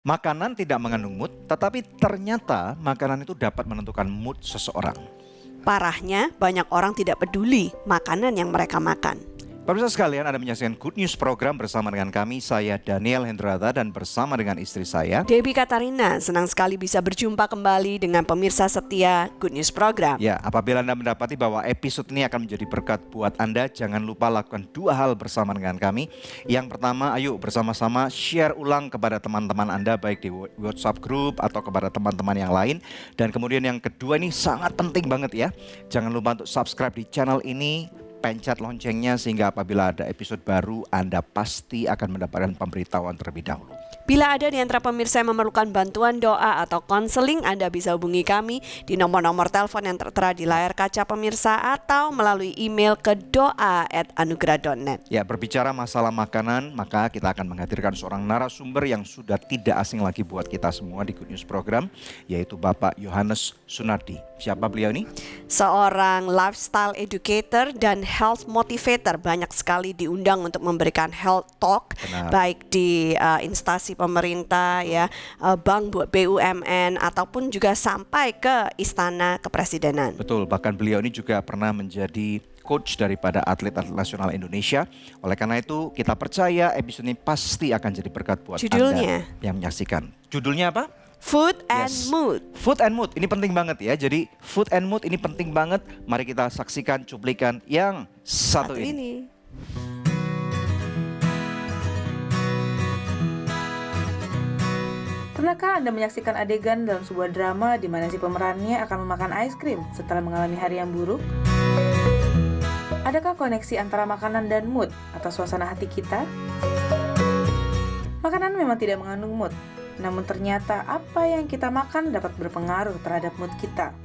Makanan tidak mengandung mood, tetapi ternyata makanan itu dapat menentukan mood seseorang. Parahnya, banyak orang tidak peduli makanan yang mereka makan. Pemirsa sekalian, Anda menyaksikan Good News program bersama dengan kami, saya Daniel Hendrata dan bersama dengan istri saya, Debbie Katarina, senang sekali bisa berjumpa kembali dengan pemirsa setia Good News program. Ya, apabila Anda mendapati bahwa episode ini akan menjadi berkat buat Anda, jangan lupa lakukan 2 hal bersama dengan kami. Yang pertama, ayo bersama-sama share ulang kepada teman-teman Anda, baik di WhatsApp group atau kepada teman-teman yang lain. Dan kemudian yang kedua, ini sangat penting banget ya, jangan lupa untuk subscribe di channel ini, pencet loncengnya sehingga apabila ada episode baru Anda pasti akan mendapatkan pemberitahuan terlebih dahulu. Bila ada di antara pemirsa yang memerlukan bantuan doa atau konseling, Anda bisa hubungi kami di nomor-nomor telepon yang tertera di layar kaca pemirsa atau melalui email ke doa@anugerah.net. Ya, berbicara masalah makanan, maka kita akan menghadirkan seorang narasumber yang sudah tidak asing lagi buat kita semua di Good News program, yaitu Bapak Yohanes Sunardi. Siapa beliau ini? Seorang lifestyle educator dan health motivator, banyak sekali diundang untuk memberikan health talk. Benar. Baik di instansi pemerintah ya, bank BUMN ataupun juga sampai ke istana kepresidenan. Betul, bahkan beliau ini juga pernah menjadi coach daripada atlet-atlet nasional Indonesia. Oleh karena itu kita percaya episode ini pasti akan jadi berkat buat Judulnya? Anda yang menyaksikan. Judulnya apa? Food and Yes. mood. Food and mood, ini penting banget ya. Jadi food and mood ini penting banget. Mari kita saksikan cuplikan yang satu ini. Pernahkah Anda menyaksikan adegan dalam sebuah drama di mana si pemerannya akan memakan es krim setelah mengalami hari yang buruk? Adakah koneksi antara makanan dan mood atau suasana hati kita? Makanan memang tidak mengandung mood, namun ternyata apa yang kita makan dapat berpengaruh terhadap mood kita.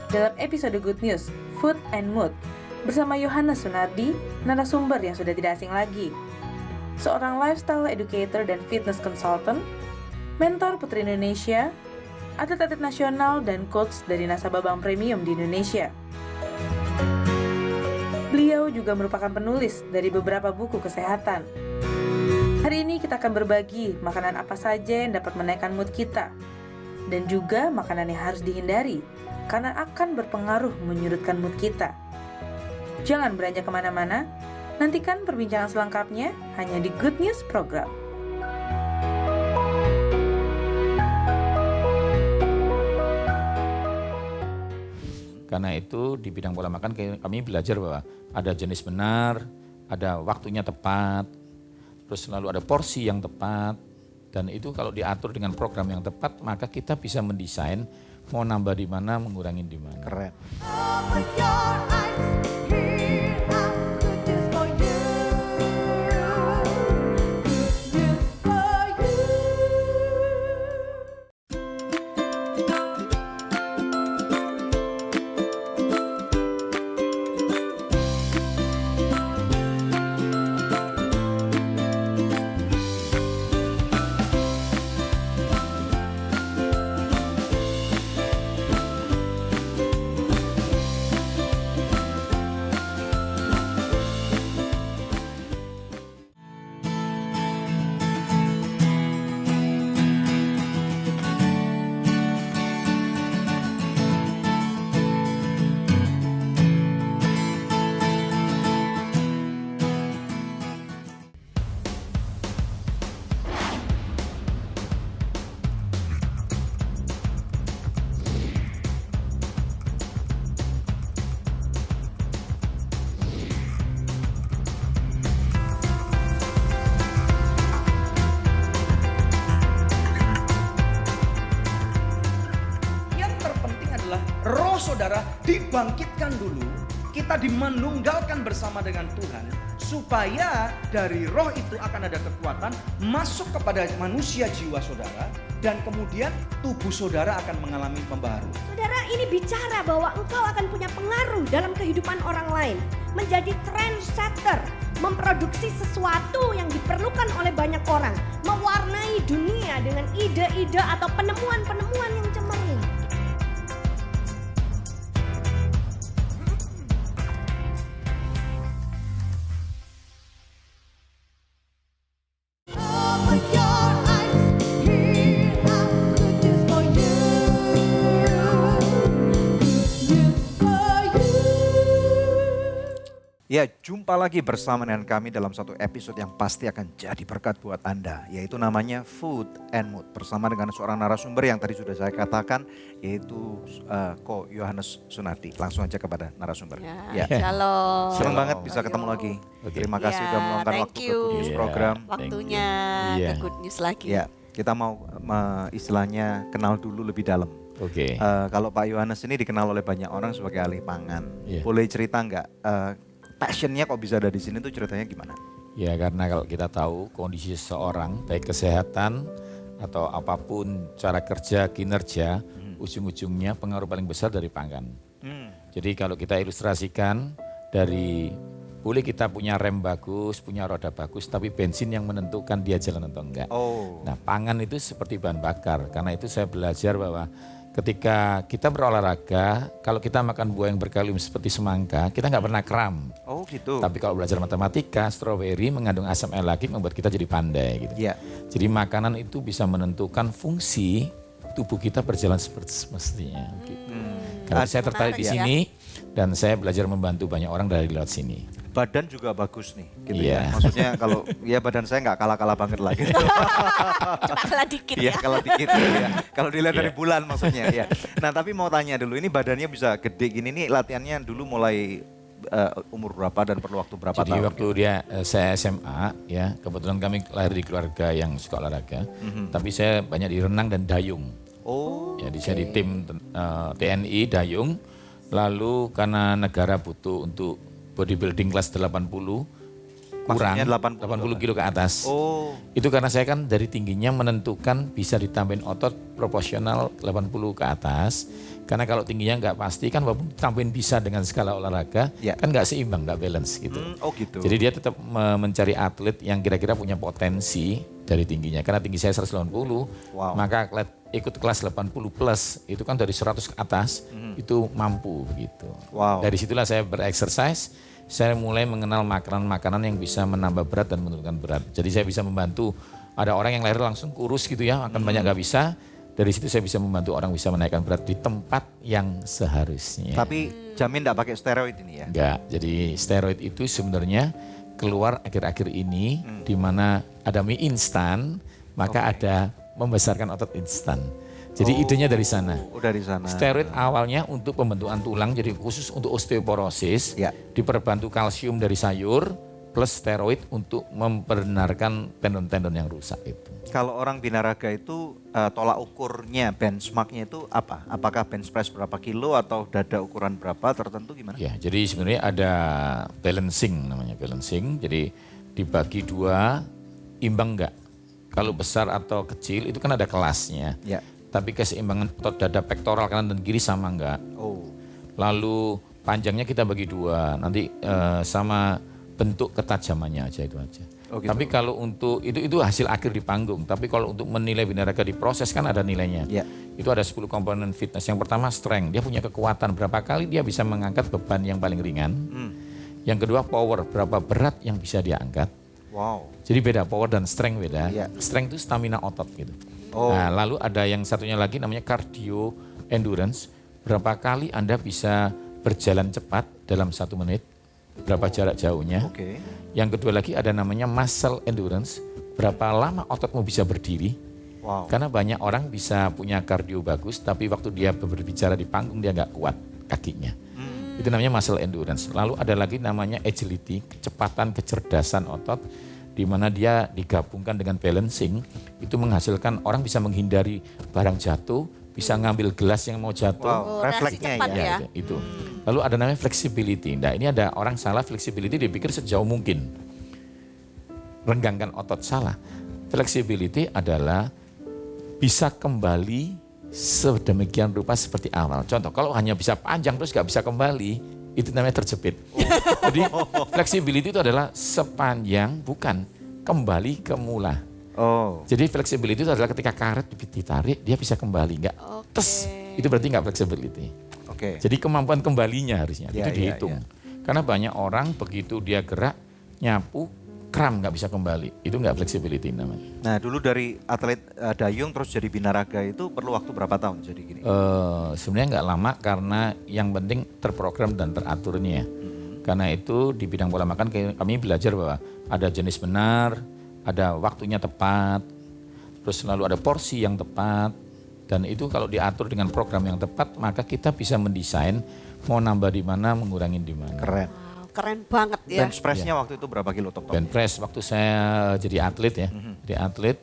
Dalam episode Good News, Food and Mood, bersama Yohanes Sunardi, narasumber yang sudah tidak asing lagi. Seorang lifestyle educator dan fitness consultant, mentor putri Indonesia, atlet-atlet nasional dan coach dari nasabah bank premium di Indonesia. Beliau juga merupakan penulis dari beberapa buku kesehatan. Hari ini kita akan berbagi makanan apa saja yang dapat menaikkan mood kita, dan juga makanan yang harus dihindari karena akan berpengaruh menyurutkan mood kita. Jangan beranjak kemana-mana, nantikan perbincangan selengkapnya hanya di Good News program. Karena itu di bidang pola makan kami belajar bahwa ada jenis benar, ada waktunya tepat, terus selalu ada porsi yang tepat, dan itu kalau diatur dengan program yang tepat maka kita bisa mendesain mau nambah di mana, mengurangi di mana. Keren. Open your eyes, here are good news for you. Good news for you. Yang terpenting adalah roh saudara dibangkitkan dulu, kita dimenunggalkan bersama dengan Tuhan, supaya dari roh itu akan ada kekuatan masuk kepada manusia jiwa saudara, dan kemudian tubuh saudara akan mengalami pembaharuan. Saudara, ini bicara bahwa engkau akan punya pengaruh dalam kehidupan orang lain, menjadi trendsetter, memproduksi sesuatu yang diperlukan oleh banyak orang, mewarnai dunia dengan ide-ide atau penemuan-penemuan yang cemerlang. Open your Ya, jumpa lagi bersama dengan kami dalam satu episode yang pasti akan jadi berkat buat Anda, yaitu namanya Food and Mood. Bersama dengan seorang narasumber yang tadi sudah saya katakan, yaitu Ko Yohanes Sunardi. Langsung aja kepada narasumber. Ya, shalom. Senang banget Ayo. bisa ketemu lagi. Oke. Terima kasih Ya, sudah meluangkan thank waktu ke you. Good News Iya. program. Waktunya Iya. ke Good News lagi. Ya, kita mau istilahnya kenal dulu lebih dalam. Oke. Kalau Pak Yohanes ini dikenal oleh banyak orang sebagai ahli pangan. Iya. Boleh cerita nggak passionnya kok bisa ada di sini tuh ceritanya gimana? Ya karena kalau kita tahu kondisi seseorang baik kesehatan atau apapun cara kerja, kinerja, ujung-ujungnya pengaruh paling besar dari pangan. Jadi kalau kita ilustrasikan dari boleh kita punya rem bagus, punya roda bagus, tapi bensin yang menentukan dia jalan atau enggak. Oh, Nah pangan itu seperti bahan bakar, karena itu saya belajar bahwa ketika kita berolahraga, kalau kita makan buah yang berkalium seperti semangka, kita nggak pernah kram. oh gitu. Tapi kalau belajar matematika, stroberi mengandung asam elagik membuat kita jadi pandai gitu. Ya, Jadi makanan itu bisa menentukan fungsi tubuh kita berjalan seperti semestinya. Gitu. Karena saya tertarik di Menarik ya. sini dan saya belajar membantu banyak orang dari lewat sini. badan juga bagus nih, gitu Iya. ya. Maksudnya kalau ya badan saya nggak kalah-kalah banget lah gitu. Cuma kalah dikit Iya, ya. kalau dikit ya. Kalau dilihat dari Iya. bulan maksudnya ya. Nah, tapi mau tanya dulu, ini badannya bisa gede gini nih, latihannya dulu mulai umur berapa dan perlu waktu berapa Jadi tahun? waktu saya SMA ya, kebetulan kami lahir di keluarga yang suka olahraga, tapi saya banyak di renang dan dayung. Oh, Jadi saya di tim TNI dayung, lalu karena negara butuh untuk bodybuilding kelas 80 kurang Maksudnya 80 kilo ke atas. oh, Itu karena saya kan dari tingginya menentukan bisa ditambahin otot proporsional 80 ke atas. Karena kalau tingginya nggak pasti kan walaupun tambahin bisa dengan skala olahraga, Ya. kan nggak seimbang, nggak balance gitu. oh gitu. Jadi dia tetap mencari atlet yang kira-kira punya potensi dari tingginya. Karena tinggi saya 180, Wow. maka atlet ikut kelas 80 plus itu kan dari 100 ke atas itu mampu begitu. Wow. Dari situlah saya bereksersis, saya mulai mengenal makanan-makanan yang bisa menambah berat dan menurunkan berat. Jadi saya bisa membantu, ada orang yang lahir langsung kurus gitu ya, akan banyak nggak bisa. Dari situ saya bisa membantu orang bisa menaikkan berat di tempat yang seharusnya. Tapi jamin nggak pakai steroid ini ya? Enggak, jadi steroid itu sebenarnya keluar akhir-akhir ini di mana ada mie instan, maka ada membesarkan otot instan. Jadi idenya dari sana. Oh, dari sana. Steroid awalnya untuk pembentukan tulang, jadi khusus untuk osteoporosis, Ya. diperbantu kalsium dari sayur, plus steroid untuk membenarkan tendon-tendon yang rusak itu. Kalau orang binaraga itu tolak ukurnya, benchmarknya itu apa? Apakah bench press berapa kilo atau dada ukuran berapa tertentu gimana? Ya, jadi sebenarnya ada balancing namanya balancing. Jadi dibagi dua, imbang enggak? Kalau besar atau kecil itu kan ada kelasnya. Ya. Tapi keseimbangan otot dada pektoral kanan dan kiri sama enggak? Oh, Lalu panjangnya kita bagi dua, nanti sama bentuk ketajamannya aja itu aja. Oh, gitu. Tapi kalau untuk itu hasil akhir di panggung. Tapi kalau untuk menilai binaraga di proses kan ada nilainya. Ya. Itu ada 10 komponen fitness. Yang pertama strength, dia punya kekuatan berapa kali dia bisa mengangkat beban yang paling ringan. Yang kedua power, berapa berat yang bisa dia angkat. wow. Jadi beda power dan strength beda. Iya. Strength itu stamina otot gitu. Oh. Nah, lalu ada yang satunya lagi namanya cardio endurance. Berapa kali Anda bisa berjalan cepat dalam 1 menit? Berapa jarak jauhnya? Oke. Yang kedua lagi ada namanya muscle endurance. Berapa lama ototmu bisa berdiri? Wow. Karena banyak orang bisa punya kardio bagus, tapi waktu dia berbicara di panggung dia nggak kuat kakinya. Itu namanya muscle endurance. Lalu ada lagi namanya agility, kecepatan, kecerdasan otot, di mana dia digabungkan dengan balancing, itu menghasilkan orang bisa menghindari barang jatuh, bisa ngambil gelas yang mau jatuh. Wow, Oh, reaksi refleksnya cepat ya. ya. Itu. Lalu ada namanya flexibility. Nah ini ada orang salah flexibility dipikir sejauh mungkin. Renggangkan otot salah. Flexibility adalah bisa kembali sedemikian rupa seperti awal. Contoh kalau hanya bisa panjang terus gak bisa kembali, itu namanya terjepit. Jadi flexibility itu adalah sepanjang bukan kembali ke mula. Oh, Jadi flexibility itu adalah ketika karet ditarik dia bisa kembali, nggak tes. Itu berarti nggak flexibility. oke. Jadi kemampuan kembalinya harusnya Ya, itu ya, dihitung. ya. Karena banyak orang begitu dia gerak nyapu kram nggak bisa kembali. Itu nggak flexibility namanya. Nah, dulu dari atlet dayung terus jadi binaraga itu perlu waktu berapa tahun jadi gini? Sebenarnya nggak lama karena yang penting terprogram dan teraturnya. Karena itu di bidang pola makan kami belajar bahwa ada jenis benar, ada waktunya tepat, terus selalu ada porsi yang tepat. Dan itu kalau diatur dengan program yang tepat, maka kita bisa mendesain mau nambah di mana, mengurangi di mana. Keren. Wow, keren banget ya. Bench press-nya waktu itu berapa kilo top? Bench press waktu saya jadi atlet ya, jadi atlet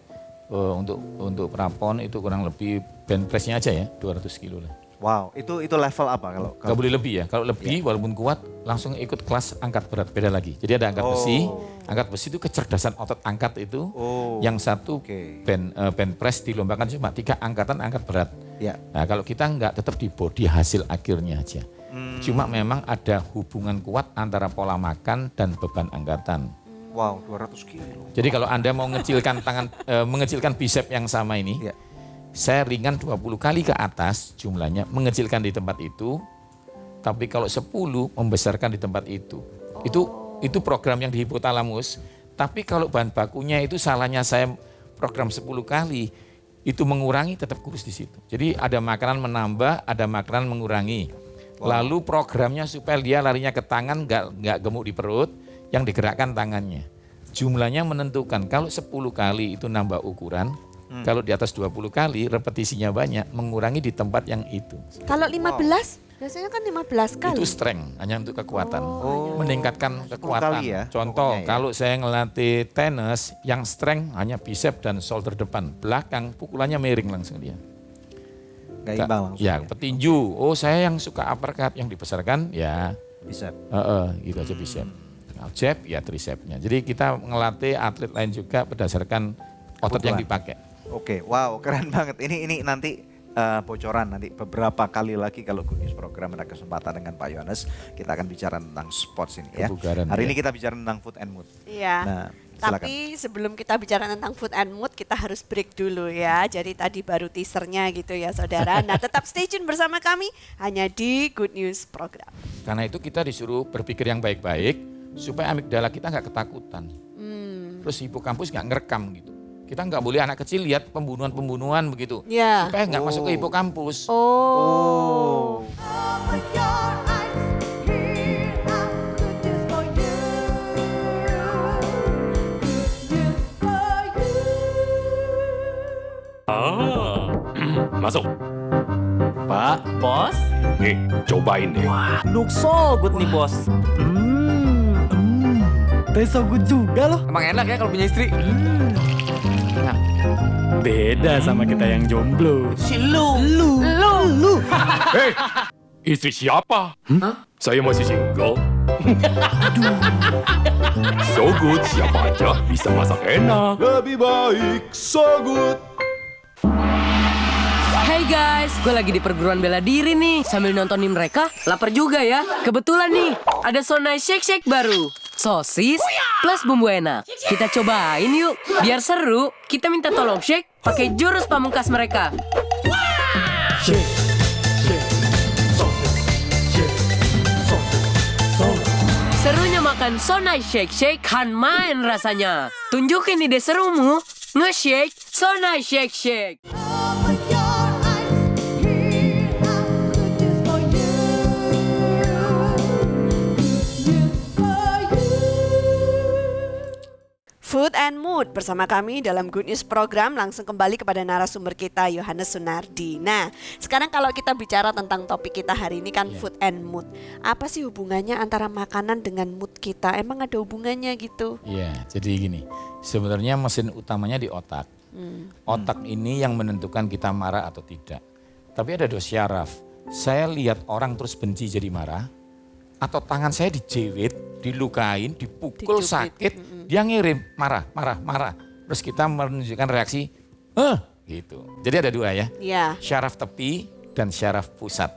untuk prapon itu kurang lebih bench press-nya aja ya 200 kilo lah. Wow, itu level apa kalau? Gak boleh lebih ya, kalau lebih walaupun kuat langsung ikut kelas angkat berat, beda lagi. Jadi ada angkat besi itu kecerdasan otot angkat itu, yang satu bench press dilombakan cuma 3 angkatan angkat berat. Ya. Nah kalau kita nggak tetap di body hasil akhirnya aja. Cuma memang ada hubungan kuat antara pola makan dan beban angkatan. Wow, 200 kilo. Jadi kalau Anda mau mengecilkan mengecilkan bicep yang sama ini, Ya. saya ringan 20 kali ke atas jumlahnya, mengecilkan di tempat itu, tapi kalau 10 membesarkan di tempat itu. Itu program yang di hipotalamus, tapi kalau bahan bakunya itu salahnya saya program 10 kali, itu mengurangi tetap kurus di situ. Jadi ada makanan menambah, ada makanan mengurangi. Lalu programnya supaya dia larinya ke tangan, nggak gemuk di perut, yang digerakkan tangannya. Jumlahnya menentukan, kalau 10 kali itu nambah ukuran, kalau di atas 20 kali repetisinya banyak, mengurangi di tempat yang itu. Kalau 15, biasanya kan 15 kali. Itu strength, hanya untuk kekuatan. Meningkatkan kekuatan. kali ya, Contoh, pokoknya ya. kalau saya ngelatih tenis, yang strength hanya bicep dan shoulder depan. Belakang, pukulannya miring langsung dia. Gak imbang langsung. Ya, petinju. Oh, saya yang suka uppercut, yang dibesarkan, ya Bisa. gitu aja bicep. Nah, jab, ya tricepnya. Jadi kita ngelatih atlet lain juga berdasarkan otot yang dipakai. Oke, wow, keren banget. Ini nanti bocoran nanti beberapa kali lagi kalau Good News Program ada kesempatan dengan Pak Yohanes, kita akan bicara tentang sports ini ya. Kebugaran, Hari ya. ini kita bicara tentang food and mood. Iya. Nah, silakan. Tapi sebelum kita bicara tentang food and mood, kita harus break dulu ya. Jadi tadi baru teasernya gitu ya saudara. Nah tetap stay tune bersama kami hanya di Good News Program. Karena itu kita disuruh berpikir yang baik-baik supaya amigdala kita nggak ketakutan. Terus hipokampus nggak ngerekam gitu. Kita nggak boleh anak kecil lihat pembunuhan-pembunuhan begitu. Ya. Supaya nggak masuk ke hipokampus. Oh. Open your eyes, here I'm good news for you. Good news for you. Masuk. Pak, bos. Nih, cobain deh. Wah, look so good nih bos. Taste so good juga loh. Emang enak ya kalau punya istri? Beda sama kita yang jomblo. Lu. Hei, istri siapa? Saya masih single. So good, siapa aja bisa masak enak. Lebih baik so good. Hai guys, gue lagi di perguruan bela diri nih. Sambil nontonin mereka, lapar juga ya. Kebetulan nih, ada Sonai Shake Shake baru. Sosis plus bumbu enak. Kita cobain yuk. Biar seru, kita minta tolong shake pakai jurus pamungkas mereka. Serunya makan Sonai Shake Shake kan main rasanya. Tunjukin ide serumu, nge-shake Sonai Shake Shake. Open your eyes, here I'm good news for you. Good news for you. Food and Mood bersama kami dalam Good News Program. Langsung kembali kepada narasumber kita Yohanes Sunardi. Nah sekarang kalau kita bicara tentang topik kita hari ini kan food and mood. Apa sih hubungannya antara makanan dengan mood kita? Emang ada hubungannya gitu? Iya, jadi gini. Sebenarnya mesin utamanya di otak. Otak ini yang menentukan kita marah atau tidak. Tapi ada dua syaraf. Saya lihat orang terus benci jadi marah, atau tangan saya dijewit, dilukain, dipukul, Dicubit. sakit, dia ngirim marah. Terus kita menunjukkan reaksi, gitu. Jadi ada dua ya, Iya. syaraf tepi dan syaraf pusat.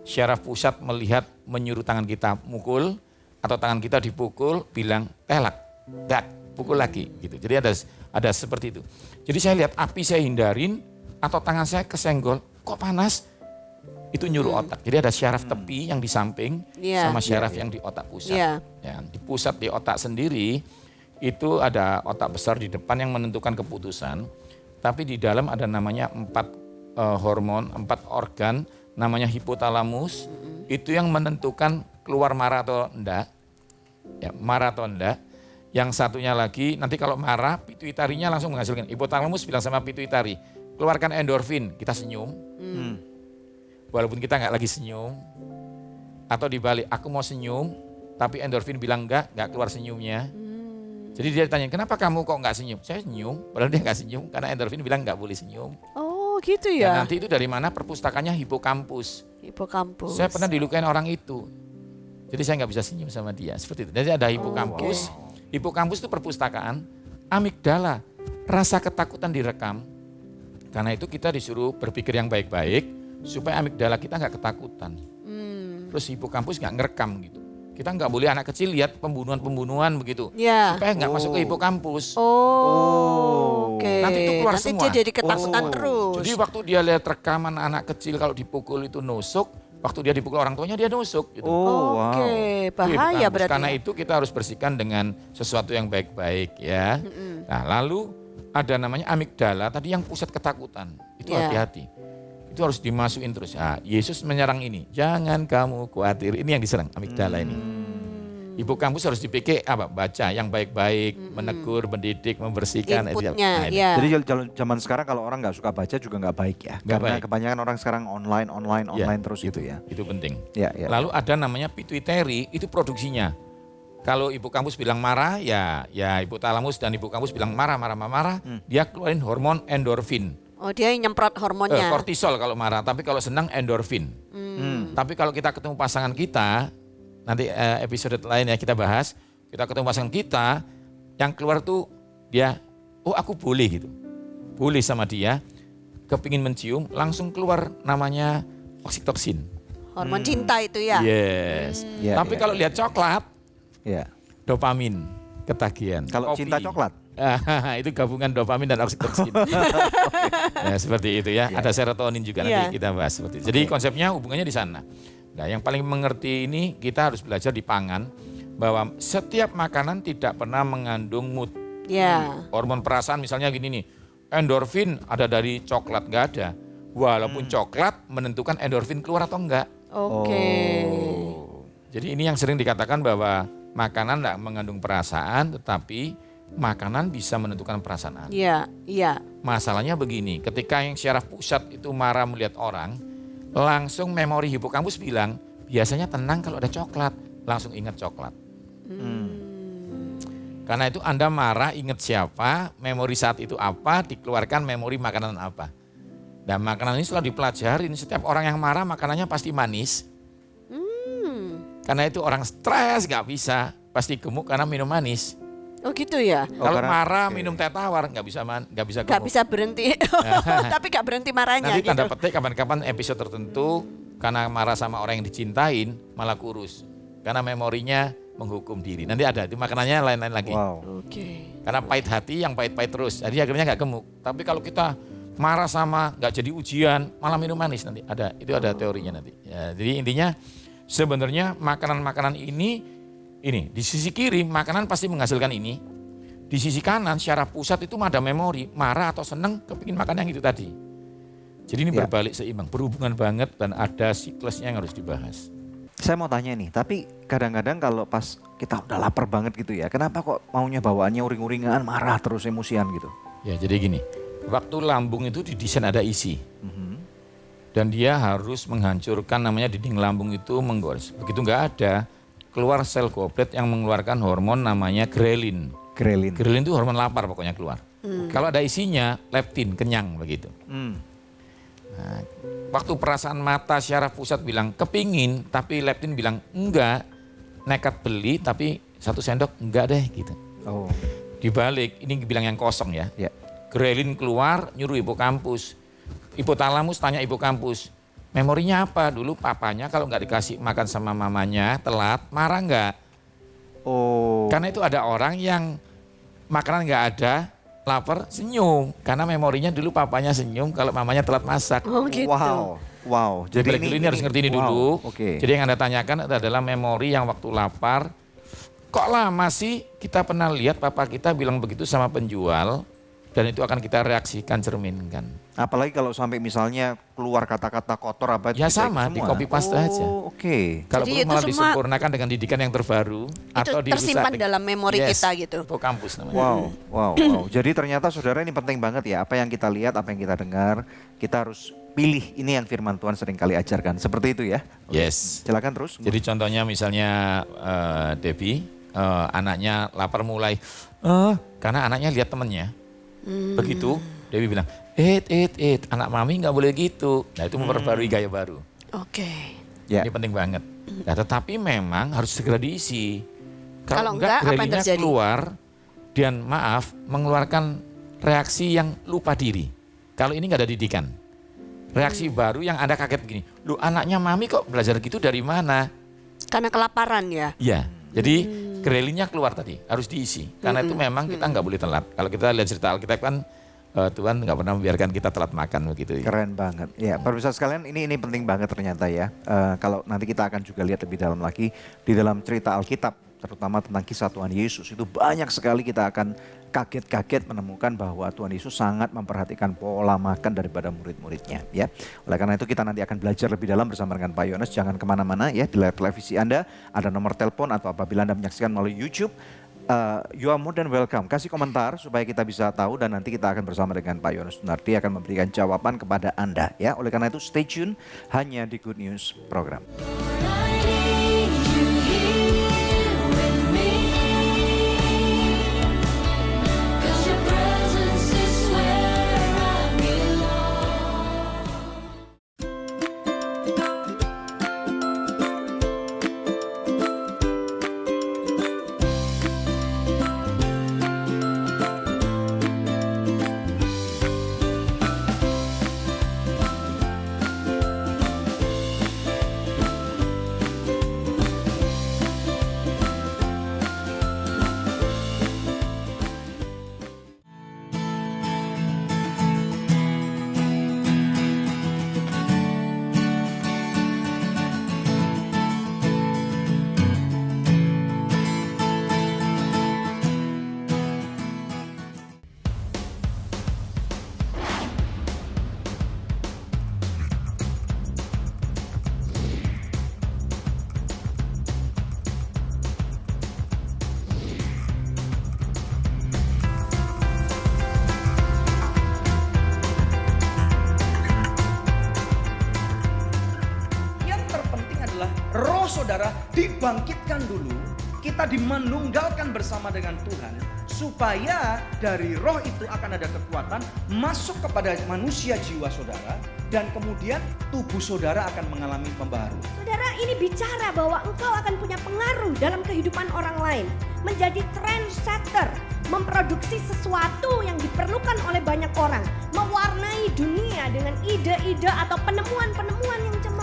Syaraf pusat melihat menyuruh tangan kita mukul, atau tangan kita dipukul, bilang telak, dak, pukul lagi, gitu. Jadi ada seperti itu. Jadi saya lihat api saya hindarin, atau tangan saya kesenggol, kok panas? Itu nyuruh otak. Jadi ada syaraf tepi yang di samping Iya. sama syaraf yang di otak pusat. Iya. Ya, di pusat di otak sendiri itu ada otak besar di depan yang menentukan keputusan. Tapi di dalam ada namanya 4 hormon, 4 organ, namanya hipotalamus. Itu yang menentukan keluar marah atau enggak. Ya, marah atau enggak. Yang satunya lagi, nanti kalau marah, pituitarinya langsung menghasilkan. Hipotalamus bilang sama pituitari, keluarkan endorfin, kita senyum. Walaupun kita nggak lagi senyum. Atau dibalik, aku mau senyum, tapi endorfin bilang nggak keluar senyumnya. Jadi dia tanya, kenapa kamu kok nggak senyum? Saya senyum, padahal dia nggak senyum, karena endorfin bilang nggak boleh senyum. Oh gitu Dan ya. nanti itu dari mana? Perpustakanya hipokampus. Hipokampus. Saya pernah dilukain orang itu. Jadi saya nggak bisa senyum sama dia, seperti itu. Jadi ada hipokampus. Hipokampus itu perpustakaan. Amigdala, rasa ketakutan direkam. Karena itu kita disuruh berpikir yang baik-baik, supaya amigdala kita nggak ketakutan. Terus hipokampus nggak ngerekam gitu. Kita nggak boleh anak kecil lihat pembunuhan-pembunuhan begitu. Ya. Supaya nggak masuk ke hipokampus. Oke. Nanti itu keluar Nanti semua. dia jadi ketakutan terus. Jadi waktu dia lihat rekaman anak kecil kalau dipukul itu nusuk, waktu dia dipukul orang tuanya dia nusuk. Gitu. Oke, Itu bahaya hipokampus. berarti. Karena itu kita harus bersihkan dengan sesuatu yang baik-baik ya. Nah lalu ada namanya amigdala tadi yang pusat ketakutan. Itu Ya. hati-hati. Itu harus dimasukin terus. Nah, Yesus menyerang ini. Jangan kamu khawatir. Ini yang diserang amigdala ini. Hipokampus harus dipikir apa? Baca yang baik-baik, menegur, mendidik, membersihkan. Inputnya, ini. ya. Jadi zaman sekarang kalau orang nggak suka baca juga nggak baik ya. Nggak Karena baik. kebanyakan orang sekarang online Ya, terus itu ya. Itu penting. Ya. Lalu ada namanya pituitary, itu produksinya. Kalau hipokampus bilang marah, ya hipotalamus dan hipokampus bilang marah, dia keluarin hormon endorfin. Oh dia nyemprot hormonnya. Kortisol kalau marah, tapi kalau senang endorfin. Tapi kalau kita ketemu pasangan kita, nanti episode lain ya kita bahas, kita ketemu pasangan kita, yang keluar tuh dia, oh aku boleh gitu. Boleh sama dia, kepingin mencium, langsung keluar namanya oksitoksin. Hormon cinta itu ya. Yes. Ya, Tapi ya, kalau lihat coklat, Ya. dopamin, ketagihan. Kalau Kopi. cinta coklat. Itu gabungan dopamin dan oksitoksin. Ya, seperti itu ya. Ada serotonin juga nanti kita bahas seperti itu. Jadi konsepnya hubungannya di sana. Nah, yang paling mengerti ini kita harus belajar di pangan bahwa setiap makanan tidak pernah mengandung mood. Ya. Hormon perasaan misalnya gini nih, endorfin ada dari coklat, nggak ada. Walaupun coklat menentukan endorfin keluar atau enggak. Oke. Jadi ini yang sering dikatakan bahwa makanan tidak mengandung perasaan, tetapi makanan bisa menentukan perasaan. Iya, iya. Masalahnya begini, ketika yang syaraf pusat itu marah melihat orang, langsung memori hipokampus bilang, biasanya tenang kalau ada coklat, langsung ingat coklat. Karena itu Anda marah, ingat siapa, memori saat itu apa, dikeluarkan memori makanan apa. Dan makanan ini setelah dipelajarin, setiap orang yang marah makanannya pasti manis. Karena itu orang stres nggak bisa, pasti gemuk karena minum manis. Oh gitu ya. Kalau karena- marah oke. minum teh tawar nggak bisa gemuk. Gak bisa berhenti. Tapi gak berhenti marahnya Nanti gitu. tanda petik kapan-kapan episode tertentu karena marah sama orang yang dicintain malah kurus. Karena memorinya menghukum diri. Nanti ada itu makanannya lain-lain lagi. Wow. Oke. Karena pahit hati yang pahit-pahit terus. Jadi akhirnya nggak gemuk. Tapi kalau kita marah sama nggak jadi ujian malah minum manis nanti ada. Itu ada teorinya nanti. Ya, jadi intinya sebenarnya makanan-makanan ini di sisi kiri makanan pasti menghasilkan ini. Di sisi kanan syaraf pusat itu ada memori, marah atau seneng kepingin makan yang itu tadi. Jadi ini Ya. berbalik seimbang, berhubungan banget dan ada siklusnya yang harus dibahas. Saya mau tanya nih, tapi kadang-kadang kalau pas kita udah lapar banget gitu ya, kenapa kok maunya bawaannya uring-uringan, marah terus emosian gitu? Ya jadi gini, waktu lambung itu didesain ada isi. Dan dia harus menghancurkan namanya dinding lambung itu menggores. Begitu nggak ada, keluar sel goblet yang mengeluarkan hormon namanya grelin. Grelin. Grelin itu hormon lapar pokoknya keluar. Kalau ada isinya, leptin, kenyang begitu. Nah, waktu perasaan mata syaraf pusat bilang kepingin, tapi leptin bilang enggak, nekat beli tapi 1 sendok enggak deh gitu. Oh. Dibalik, ini bilang yang kosong ya. Ya. Grelin keluar, nyuruh hipokampus. Hipotalamus tanya hipokampus, memorinya apa? Dulu papanya kalau nggak dikasih makan sama mamanya, telat, marah nggak? Oh. Karena itu ada orang yang makanan nggak ada, lapar, senyum. Karena memorinya dulu papanya senyum kalau mamanya telat masak. Oh gitu. Wow. Wow. Jadi dulu ini harus ngerti ini wow. dulu. Oke. Jadi yang Anda tanyakan itu adalah memori yang waktu lapar. Kok lama sih kita pernah lihat papa kita bilang begitu sama penjual, Dan itu akan kita reaksikan, cerminkan. Apalagi kalau sampai misalnya keluar kata-kata kotor apa Ya bisa sama, semua. di copy paste aja. Oke. Kalau Jadi perlu itu malah semua- disempurnakan dengan didikan yang terbaru atau tersimpan dalam memori kita gitu. Hipokampus namanya. Wow. Jadi ternyata saudara ini penting banget ya. Apa yang kita lihat, apa yang kita dengar, kita harus pilih. Ini yang firman Tuhan sering kali ajarkan. Seperti itu ya. Yes. Silakan terus. Jadi contohnya misalnya Debbie, anaknya lapar mulai, karena anaknya lihat temennya. Begitu, Debbie bilang, anak mami nggak boleh gitu. Nah itu memperbarui gaya baru. Oke. Ya. Ini penting banget. Nah, tetapi memang harus segera diisi. Kalau enggak, apa yang grelinya terjadi? keluar dan maaf mengeluarkan reaksi yang lupa diri. Kalau ini nggak ada didikan. Reaksi baru yang Anda kaget begini, lu anaknya mami kok belajar gitu dari mana? Karena kelaparan ya. Iya, jadi grelinya keluar tadi, harus diisi. Karena itu memang kita nggak boleh telat. Kalau kita lihat cerita Alkitab kan Tuhan nggak pernah membiarkan kita telat makan begitu. Keren banget. Ya, pemirsa sekalian, ini penting banget ternyata ya. Kalau nanti kita akan juga lihat lebih dalam lagi di dalam cerita Alkitab, terutama tentang kisah Tuhan Yesus, itu banyak sekali kita akan kaget-kaget menemukan bahwa Tuhan Yesus sangat memperhatikan pola makan daripada murid-muridnya ya. Oleh karena itu kita nanti akan belajar lebih dalam bersama dengan Pak Yones. Jangan kemana-mana ya, di layar televisi Anda ada nomor telepon, atau apabila Anda menyaksikan melalui YouTube, you are more than welcome. Kasih komentar supaya kita bisa tahu, dan nanti kita akan bersama dengan Pak Yones Sunardi akan memberikan jawaban kepada Anda ya. Oleh karena itu stay tune hanya di Good News Program. roh saudara dibangkitkan dulu, kita dimenunggalkan bersama dengan Tuhan, supaya dari roh itu akan ada kekuatan masuk kepada manusia jiwa saudara, dan kemudian tubuh saudara akan mengalami pembaharuan. Saudara, ini bicara bahwa engkau akan punya pengaruh dalam kehidupan orang lain, menjadi trendsetter, memproduksi sesuatu yang diperlukan oleh banyak orang, mewarnai dunia dengan ide-ide atau penemuan-penemuan yang cemerlang.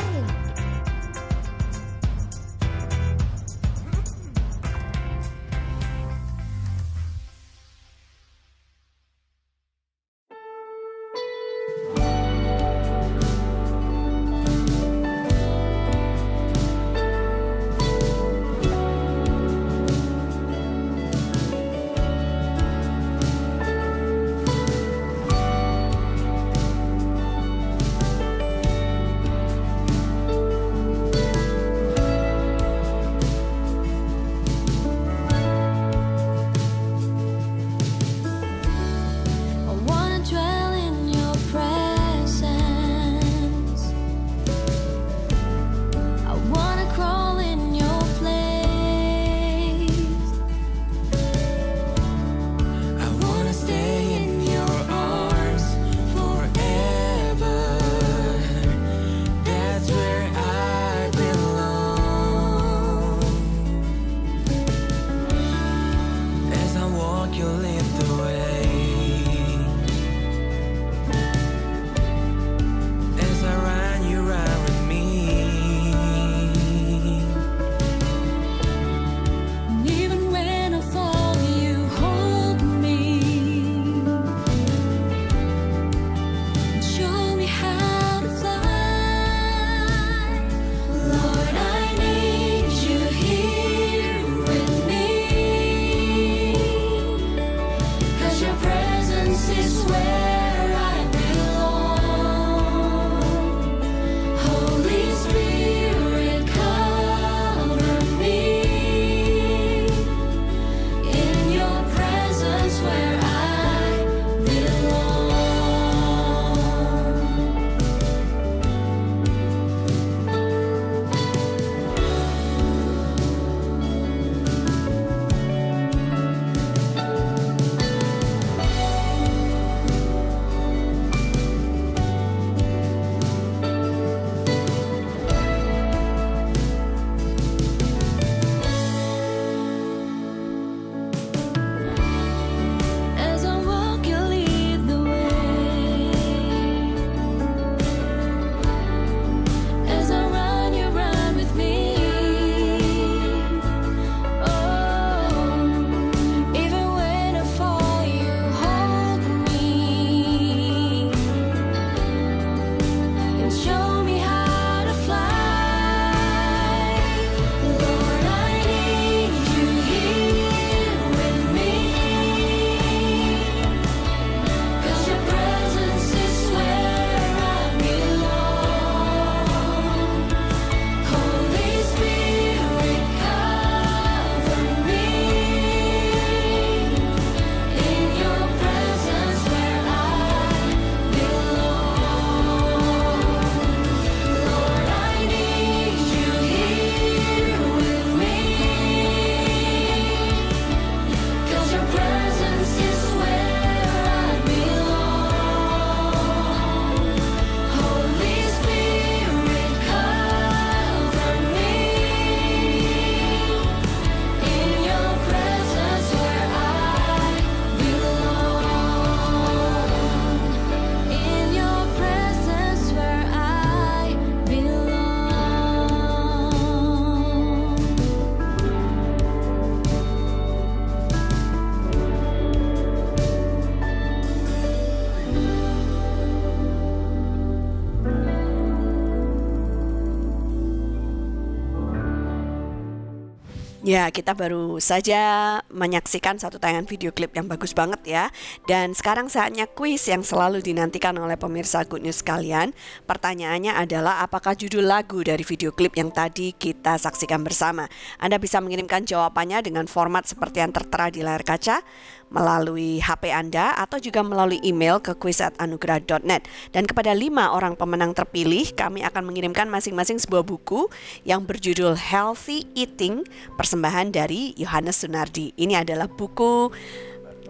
Ya, kita baru saja menyaksikan satu tayangan video klip yang bagus banget ya. Dan sekarang saatnya kuis yang selalu dinantikan oleh pemirsa Good News sekalian. Pertanyaannya adalah apakah judul lagu dari video klip yang tadi kita saksikan bersama? Anda bisa mengirimkan jawabannya dengan format seperti yang tertera di layar kaca, melalui HP Anda atau juga melalui email ke quiz@anugerah.net. Dan kepada 5 orang pemenang terpilih, kami akan mengirimkan masing-masing sebuah buku yang berjudul Healthy Eating, persembahan dari Yohanes Sunardi. Ini adalah buku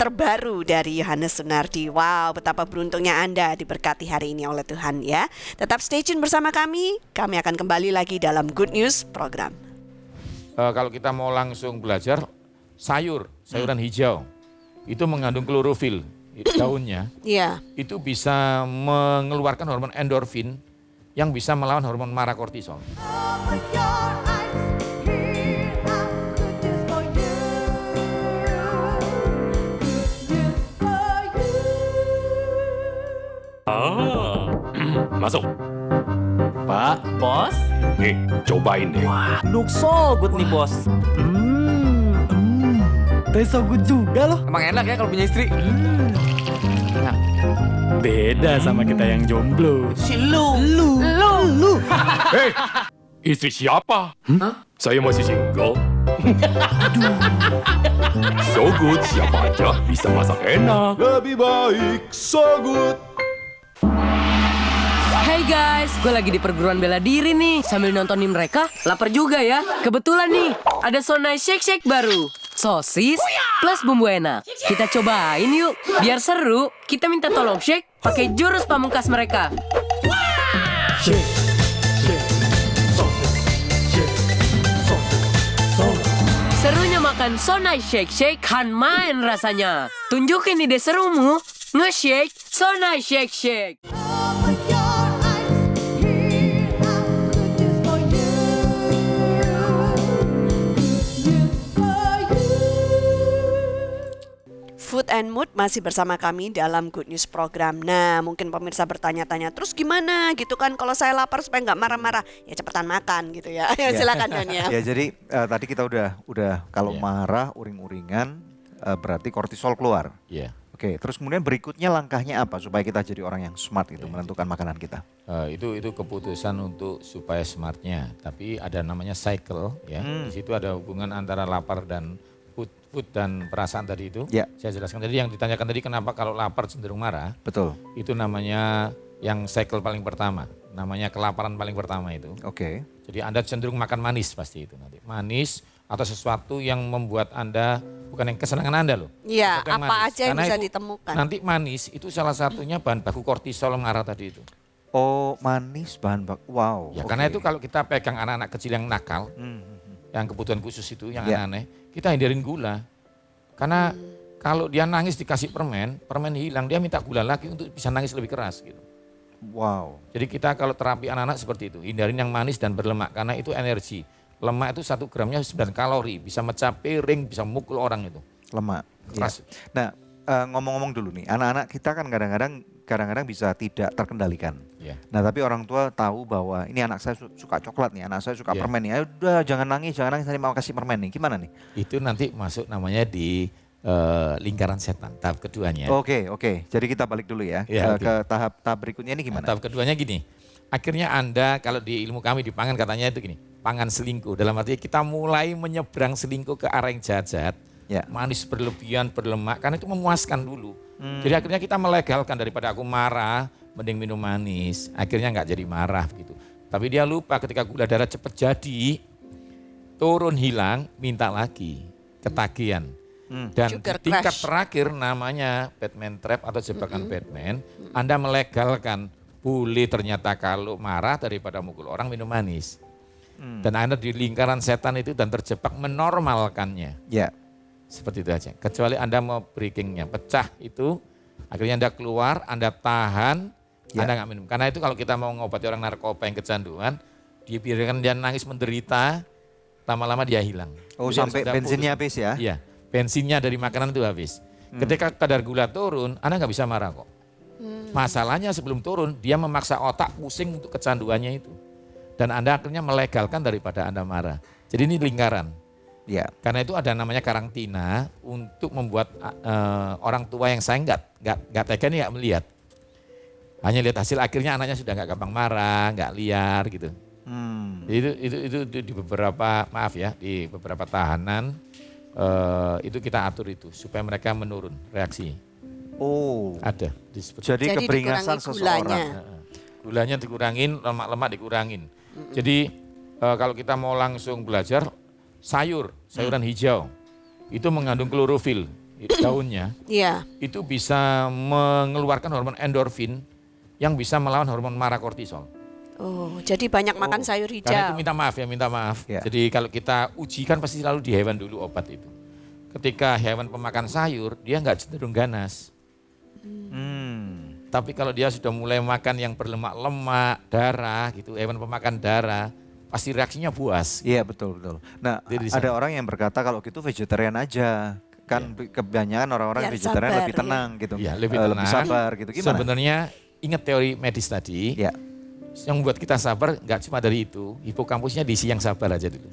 terbaru dari Yohanes Sunardi. Wow, betapa beruntungnya Anda diberkati hari ini oleh Tuhan ya. Tetap stay tune bersama kami akan kembali lagi dalam Good News program. Kalau kita mau langsung belajar, sayuran hijau, itu mengandung klorofil, daunnya. Iya. Itu bisa mengeluarkan hormon endorfin yang bisa melawan hormon marah kortisol. Open your eyes, here I'm good news for you. Good news for you. Masuk. Pak, bos. Nih, cobain deh. Look so good nih, bos. Taste so good juga loh. Emang enak ya kalau punya istri? Beda sama kita yang jomblo. Lu. Hei, istri siapa? Saya masih single. So good, siapa aja bisa masak enak. Lebih baik so good. Hey guys, gue lagi di perguruan bela diri nih. Sambil nontonin mereka, lapar juga ya. Kebetulan nih, ada Sonai Shake baru. Sosis plus bumbu enak. Kita cobain yuk. Biar seru, kita minta tolong Shake pakai jurus pamungkas mereka. Serunya makan Sonai Shake kan main rasanya. Tunjukin ide serumu. Nge-shake Sonai Shake. Open your eyes, here I'm good news for you. Good news for you. Food and Mood masih bersama kami dalam Good News program. Nah, mungkin pemirsa bertanya-tanya, terus gimana gitu kan kalau saya lapar supaya nggak marah-marah? Ya cepetan makan gitu ya. Silakan Don ya. Ya jadi tadi kita udah kalau marah uring-uringan berarti kortisol keluar. Iya. Oke, terus kemudian berikutnya langkahnya apa supaya kita jadi orang yang smart gitu menentukan makanan kita? Itu keputusan untuk supaya smartnya. Tapi ada namanya cycle ya. Di situ ada hubungan antara lapar dan food dan perasaan tadi itu. Ya. Saya jelaskan tadi yang ditanyakan tadi kenapa kalau lapar cenderung marah. Betul. Itu namanya yang cycle paling pertama. Namanya kelaparan paling pertama itu. Oke. Jadi Anda cenderung makan manis pasti itu nanti. Manis atau sesuatu yang membuat Anda bukan yang kesenangan Anda loh. Iya, Sesuatu yang apa manis. aja yang Karena bisa itu ditemukan. Nanti manis itu salah satunya bahan baku kortisol marah tadi itu. Oh, manis bahan baku. Wow. Ya oke. karena itu kalau kita pegang anak-anak kecil yang nakal, yang kebutuhan khusus itu, yang aneh-aneh, kita hindarin gula. Karena kalau dia nangis dikasih permen hilang, dia minta gula lagi untuk bisa nangis lebih keras gitu. Wow. Jadi kita kalau terapi anak-anak seperti itu, hindarin yang manis dan berlemak karena itu energi. Lemak itu 1 gramnya 9 kalori, bisa mecah piring, bisa mukul orang itu. Lemak. Ya. Keras. Nah, ngomong-ngomong dulu nih, anak-anak kita kan kadang-kadang bisa tidak terkendalikan. Ya. Nah, tapi orang tua tahu bahwa ini anak saya suka coklat nih, anak saya suka Ya. permen nih. Ayo udah jangan nangis, nanti mau kasih permen nih. Gimana nih? Itu nanti masuk namanya di lingkaran setan, tahap keduanya. Oke. Jadi kita balik dulu ya, Ya, ke tahap berikutnya ini gimana? Tahap keduanya gini, akhirnya Anda kalau di ilmu kami di pangan katanya itu gini, pangan selingkuh. Dalam arti kita mulai menyeberang selingkuh ke arah yang jahat, Ya. manis berlebihan, berlemak, karena itu memuaskan dulu. Jadi akhirnya kita melegalkan daripada aku marah, mending minum manis. Akhirnya nggak jadi marah gitu. Tapi dia lupa ketika gula darah cepat jadi, turun hilang, minta lagi, ketagihan. Dan Sugar tingkat crash. terakhir namanya Batman Trap atau jebakan Batman, Anda melegalkan boleh ternyata kalau marah daripada mukul orang minum manis. Dan Anda di lingkaran setan itu dan terjebak menormalkannya. Ya. Seperti itu aja. Kecuali Anda mau breakingnya, pecah itu, akhirnya Anda keluar, Anda tahan, Ya. Anda nggak minum. Karena itu kalau kita mau ngobati orang narkoba yang kecanduan, dibiarkan dia nangis menderita, lama-lama dia hilang. Oh, Jadi sampai harus ada bensinnya putus. habis ya? Iya, bensinnya dari makanan itu habis. Ketika kadar gula turun, Anda nggak bisa marah kok. Masalahnya sebelum turun, dia memaksa otak pusing untuk kecanduannya itu. Dan Anda akhirnya melegalkan daripada Anda marah. Jadi ini lingkaran. Ya. Karena itu ada namanya karantina untuk membuat orang tua yang sayang nggak tega nih, nggak melihat. Hanya lihat hasil akhirnya anaknya sudah nggak gampang marah, nggak liar gitu. Itu di beberapa di beberapa tahanan itu kita atur itu supaya mereka menurun reaksi. Oh. Ada. Jadi keberingasan seseorang. Gulanya dikurangin, lemak-lemak dikurangin. Jadi kalau kita mau langsung belajar sayuran hijau itu mengandung klorofil daunnya. Iya. Itu bisa mengeluarkan hormon endorfin yang bisa melawan hormon marah kortisol. Oh, jadi banyak makan sayur hijau. Karena itu minta maaf. Ya. Jadi kalau kita ujikan pasti selalu di hewan dulu obat itu. Ketika hewan pemakan sayur, dia nggak cenderung ganas. Tapi kalau dia sudah mulai makan yang berlemak-lemak, darah gitu, hewan pemakan darah, pasti reaksinya puas. Iya, betul. Nah, ada orang yang berkata kalau gitu vegetarian aja. Kan kebanyakan orang-orang Biar vegetarian sabar, lebih tenang gitu. Iya, lebih tenang. Lebih sabar gitu. Gimana? Sebenarnya ingat teori medis tadi. Ya. Yang membuat kita sabar nggak cuma dari itu, hipokampusnya diisi yang sabar aja dulu.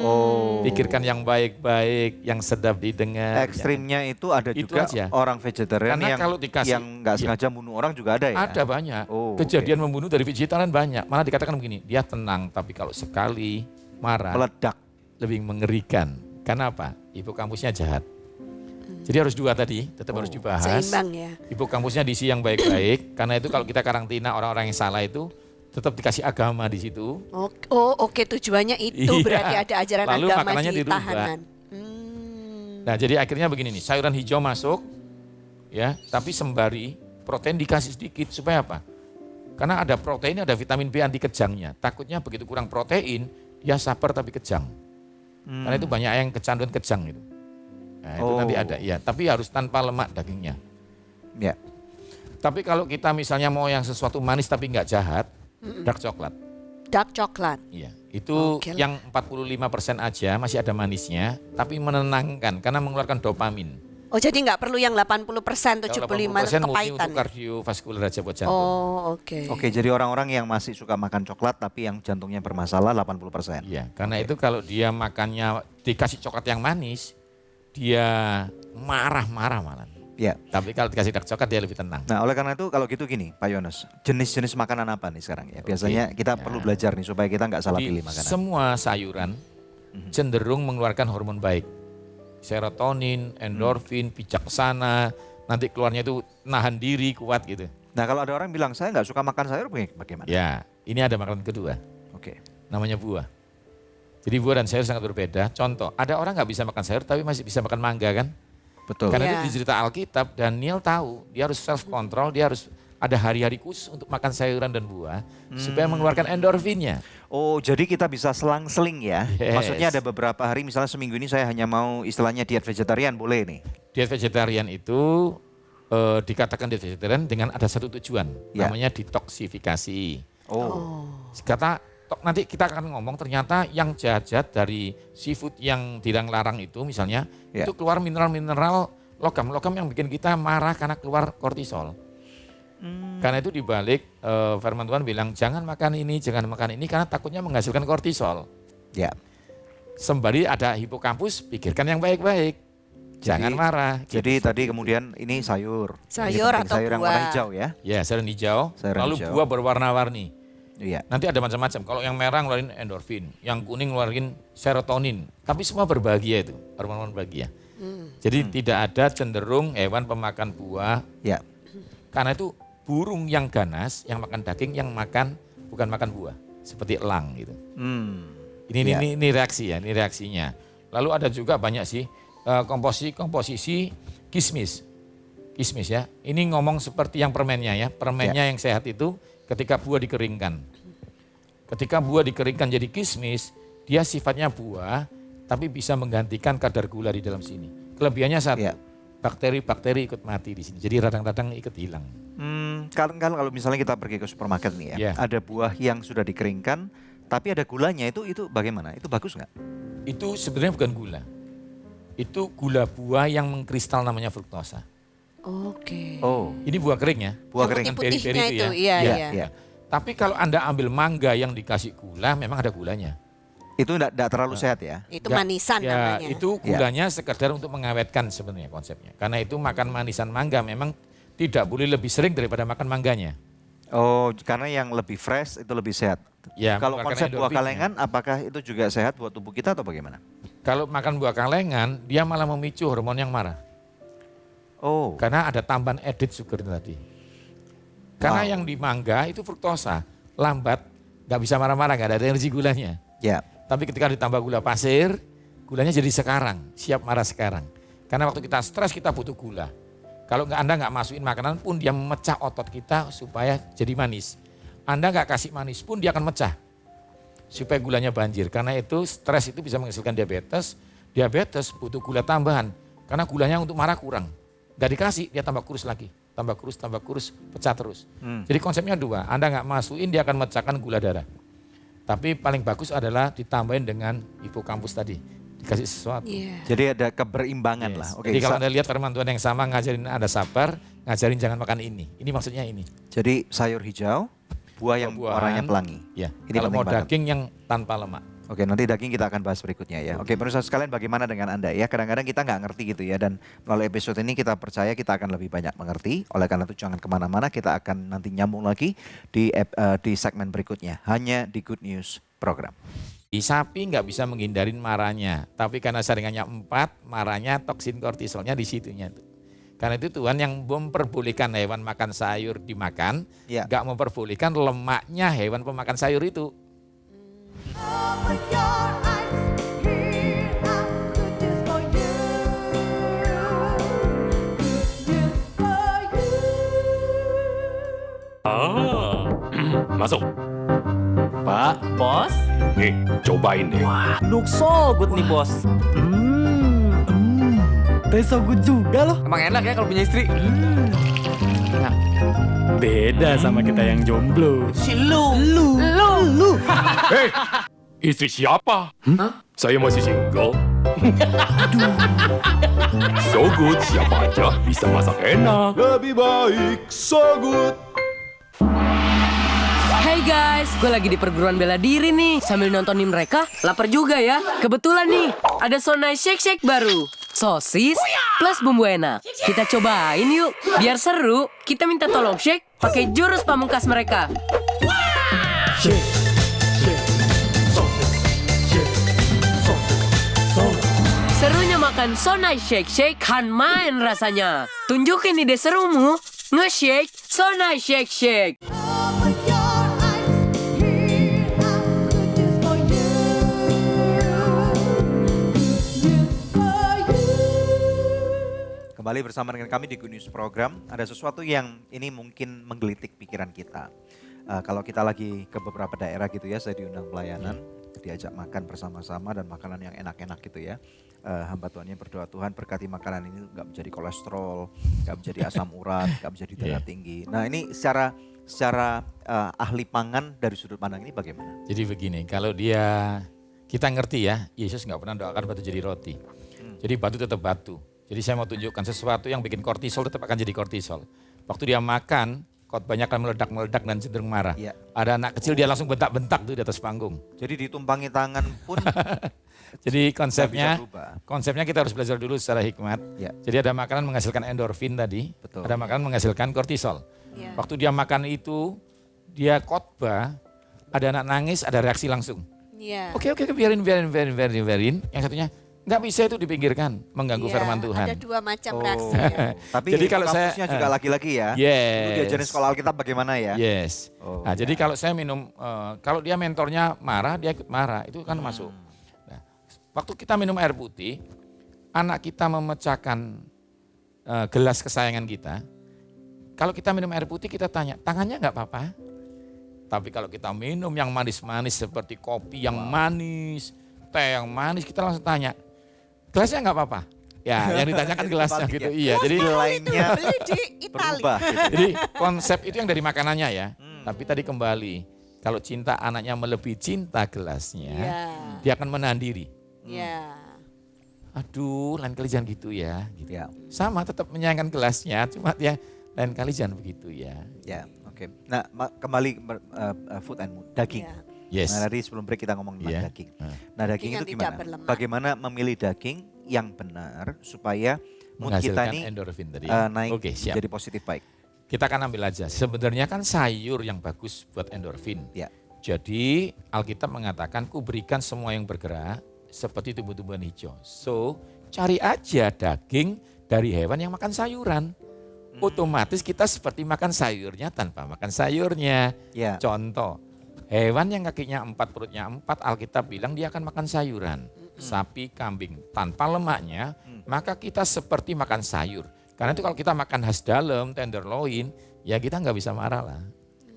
Oh. Pikirkan yang baik-baik, yang sedap didengar. Ekstrimnya itu ada Itu juga aja. orang vegetarian Karena yang kalau dikasih- yang nggak sengaja bunuh orang juga ada ya? Ada banyak. Oh, Kejadian membunuh dari vegetarian banyak. Malah dikatakan begini, dia tenang, tapi kalau sekali marah Meledak. lebih mengerikan. Karena apa? Hipokampusnya jahat. Jadi harus dua tadi, tetap harus dibahas. Seimbang ya. Hipokampusnya diisi yang baik-baik. Karena itu kalau kita karantina orang-orang yang salah itu tetap dikasih agama di situ. Oke, tujuannya itu Iya. berarti ada ajaran Lalu agama makanannya di dirubah. tahanan. Nah, jadi akhirnya begini nih, sayuran hijau masuk, ya, tapi sembari protein dikasih sedikit supaya apa? Karena ada protein, ada vitamin B anti kejangnya. Takutnya begitu kurang protein, dia sabar tapi kejang. Karena itu banyak yang kecanduan kejang itu. Nah, itu nanti ada, ya. Tapi harus tanpa lemak dagingnya. Ya. Tapi kalau kita misalnya mau yang sesuatu manis tapi nggak jahat, dark coklat. Dark coklat. Iya, itu Oke lah. yang 45% aja masih ada manisnya, tapi menenangkan karena mengeluarkan dopamin. Oh, jadi nggak perlu yang 80%, 75% 80% murni kepahitan. untuk kardiovaskular aja buat jantung. Oh, oke. Oke, jadi orang-orang yang masih suka makan coklat tapi yang jantungnya bermasalah 80%. Iya, karena itu kalau dia makannya dikasih coklat yang manis, dia marah-marah malah. Ya. Tapi kalau dikasih dark coklat dia lebih tenang. Nah, oleh karena itu kalau gitu gini, Pak Yones, jenis-jenis makanan apa nih sekarang ya? Biasanya kita perlu belajar nih supaya kita nggak salah Jadi, pilih makanan. semua sayuran cenderung mengeluarkan hormon baik. Serotonin, endorfin, bijaksana, nanti keluarnya itu nahan diri, kuat gitu. Nah, kalau ada orang bilang saya nggak suka makan sayur, bagaimana? Ya, ini ada makanan kedua, Oke. namanya buah. Jadi buah dan sayur sangat berbeda. Contoh, ada orang nggak bisa makan sayur tapi masih bisa makan mangga kan? Betul. Karena Iya. itu di cerita Alkitab, Daniel tahu dia harus self control, dia harus ada hari-hari khusus untuk makan sayuran dan buah supaya mengeluarkan endorfinnya. Oh, jadi kita bisa selang-seling ya? Yes. Maksudnya ada beberapa hari, misalnya seminggu ini saya hanya mau istilahnya diet vegetarian, boleh nih? Diet vegetarian itu dikatakan diet vegetarian dengan ada satu tujuan, Ya. namanya detoksifikasi. Oh. Nanti kita akan ngomong ternyata yang jahat-jahat dari seafood yang dilarang itu misalnya, Ya. itu keluar mineral-mineral logam yang bikin kita marah karena keluar kortisol. Karena itu dibalik firman Tuhan bilang jangan makan ini karena takutnya menghasilkan kortisol. Ya. Sembari ada hipokampus, pikirkan yang baik-baik. Jangan marah. Jadi gitu. tadi kemudian ini sayur. Sayur Ini penting, atau sayur yang buah. warna hijau ya. Ya, sayuran hijau. Sayuran Lalu hijau. buah berwarna-warni. Iya. Nanti ada macam-macam. Kalau yang merah ngeluarin endorfin, yang kuning ngeluarin serotonin. Tapi semua berbahagia itu, hormon bahagia. Jadi tidak ada cenderung hewan pemakan buah. Ya. Karena itu burung yang ganas, yang makan daging, yang makan bukan makan buah, seperti elang gitu. Ya. Ini reaksi ya, ini reaksinya. Lalu ada juga banyak sih komposisi kismis. Kismis ya. Ini ngomong seperti yang permennya ya. Permennya yang sehat itu ketika buah dikeringkan. Ketika buah dikeringkan jadi kismis, dia sifatnya buah tapi bisa menggantikan kadar gula di dalam sini. Kelebihannya satu, Ya. bakteri-bakteri ikut mati di sini. Jadi radang-radang ikut hilang. Kalau misalnya kita pergi ke supermarket nih ya, Ya. ada buah yang sudah dikeringkan, tapi ada gulanya, itu bagaimana? Itu bagus nggak? Itu sebenarnya bukan gula. Itu gula buah yang mengkristal namanya fruktosa. Oke. Oh, Ini buah kering ya. buah Yang kering. putih-putihnya Peri-peri itu, ya. iya. Iya. Tapi kalau Anda ambil mangga yang dikasih gula, memang ada gulanya. Itu enggak terlalu sehat ya? Itu Ya, manisan ya, namanya. itu gulanya sekedar untuk mengawetkan sebenarnya konsepnya. Karena itu makan manisan mangga memang tidak boleh lebih sering daripada makan mangganya. Oh, karena yang lebih fresh itu lebih sehat. Ya, Kalau mengeluarkan konsep buah endorfinnya. kalengan, apakah itu juga sehat buat tubuh kita atau bagaimana? Kalau makan buah kalengan, dia malah memicu hormon yang marah. Oh, Karena ada tambahan added sugar itu tadi. Karena Wow. yang di mangga itu fruktosa, lambat, nggak bisa marah-marah, nggak ada energi gulanya. ya. Tapi ketika ditambah gula pasir, gulanya jadi sekarang, siap marah sekarang. Karena waktu kita stres kita butuh gula. Kalau Anda nggak masukin makanan pun dia memecah otot kita supaya jadi manis. Anda nggak kasih manis pun dia akan mecah supaya gulanya banjir. Karena itu stres itu bisa menghasilkan diabetes. Diabetes butuh gula tambahan karena gulanya untuk marah kurang. Gak dikasih dia tambah kurus lagi, tambah kurus, pecah terus. Jadi konsepnya dua, Anda nggak masukin dia akan mecahkan gula darah. Tapi paling bagus adalah ditambahin dengan hipokampus tadi, dikasih sesuatu. Iya. Jadi ada keberimbangan lah. Oke. Jadi kalau Anda lihat firman Tuhan yang sama ngajarin Anda sabar, ngajarin jangan makan ini. Ini maksudnya ini. Jadi sayur hijau, buah yang Buah-buahan. warnanya pelangi. Ya. Ini Kalau penting mau banget. daging yang tanpa lemak. Oke, nanti daging kita akan bahas berikutnya ya. Oke, pemirsa sekalian bagaimana dengan Anda ya? Kadang-kadang kita nggak ngerti gitu ya, dan melalui episode ini kita percaya kita akan lebih banyak mengerti. Oleh karena itu jangan kemana-mana, kita akan nanti nyambung lagi di segmen berikutnya. Hanya di Good News Program. Di sapi nggak bisa menghindarin marahnya, tapi karena saringannya 4, marahnya toksin kortisolnya di situnya. Karena itu Tuhan yang memperbolehkan hewan makan sayur dimakan, Ya. nggak memperbolehkan lemaknya hewan pemakan sayur itu. Open your eyes, here I'm good news for you. Good news for you. Masuk. Pak, bos. Nih, cobain deh. Look so good nih, bos. Taste so good juga loh. Emang enak ya kalau punya istri? Beda sama kita yang jomblo. Hei, istri siapa? Saya masih single. So good, siapa aja bisa masak enak. Lebih baik so good. Hey guys, gue lagi di perguruan bela diri nih. Sambil nontonin mereka, lapar juga ya. Kebetulan nih, ada Sonai Shake baru. Sosis plus bumbu enak. Kita cobain yuk. Biar seru, kita minta tolong Shake pakai jurus pamungkas mereka. Serunya makan Sonai Shake kan main rasanya. Tunjukin ide serumu. Nge-shake Sonai Shake. Open your eyes, here I'm good news for you. Good news for you. Kembali bersama dengan kami di Good News Program. Ada sesuatu yang ini mungkin menggelitik pikiran kita. Kalau kita lagi ke beberapa daerah gitu ya, saya diundang pelayanan, diajak makan bersama-sama dan makanan yang enak-enak gitu ya. Hamba Tuhannya berdoa, Tuhan berkati makanan ini gak menjadi kolesterol, gak menjadi asam urat, gak menjadi darah tinggi. Nah ini secara ahli pangan dari sudut pandang ini bagaimana? Jadi begini, kalau kita ngerti ya, Yesus nggak pernah doakan batu jadi roti. Jadi batu tetap batu. Jadi saya mau tunjukkan sesuatu yang bikin kortisol tetap akan jadi kortisol. Waktu dia makan, khotbahnya akan meledak-meledak dan cenderung marah. Iya. Ada anak kecil dia langsung bentak-bentak tuh di atas panggung. Jadi ditumpangi tangan pun Jadi bisa berubah. konsepnya kita harus belajar dulu secara hikmat. Ya. Jadi ada makanan menghasilkan endorfin tadi, Betul. ada makanan menghasilkan kortisol. Ya. Waktu dia makan itu, dia khotbah, ada anak nangis, ada reaksi langsung. Iya. Oke, biarin. Yang satunya, nggak bisa itu dipinggirkan, mengganggu Iya, firman Tuhan. Ada dua macam Oh. reaksinya. Tapi Jadi kalau saya- kampusnya juga laki-laki ya. Yes. Dulu diajarin sekolah Alkitab bagaimana ya. Yes. Oh, Nah, ya. jadi kalau saya minum, kalau dia mentornya marah, dia ikut marah, itu kan masuk. Nah, waktu kita minum air putih, anak kita memecahkan gelas kesayangan kita. Kalau kita minum air putih, kita tanya, tangannya nggak apa-apa? Tapi kalau kita minum yang manis-manis seperti kopi yang manis, teh yang manis, kita langsung tanya, gelasnya nggak apa-apa? Ya, yang ditanyakan gelasnya Balik gitu. ya. Iya, jadi Lainnya Beli di Itali. berubah gitu. jadi konsep itu yang dari makanannya ya. Tapi tadi kembali, kalau cinta anaknya melebihi cinta gelasnya, Iya. dia akan menahan diri. Iya. Aduh, lain kali jangan gitu ya. Gitu. Ya. Sama tetap menyayangkan gelasnya, cuma dia lain kali jangan begitu ya. Ya, oke. Nah, kembali food and mood, daging. Iya. Yes. Nah, tadi sebelum break kita ngomong tentang Iya. daging. Nah, daging Yang itu tidak gimana? berlemak. Bagaimana memilih daging yang benar supaya mood kita Menghasilkan ini endorfin tadi. naik Oke, siap. jadi positif baik. Kita akan ambil aja. Sebenarnya kan sayur yang bagus buat endorfin. Ya. Jadi Alkitab mengatakan, ku berikan semua yang bergerak seperti tumbuh-tumbuhan hijau. So, cari aja daging dari hewan yang makan sayuran. Otomatis kita seperti makan sayurnya tanpa makan sayurnya. Ya. Contoh, hewan yang kakinya 4, perutnya 4, Alkitab bilang dia akan makan sayuran. Sapi, kambing, tanpa lemaknya, maka kita seperti makan sayur. Karena itu kalau kita makan khas dalam, tenderloin, ya kita nggak bisa marah lah.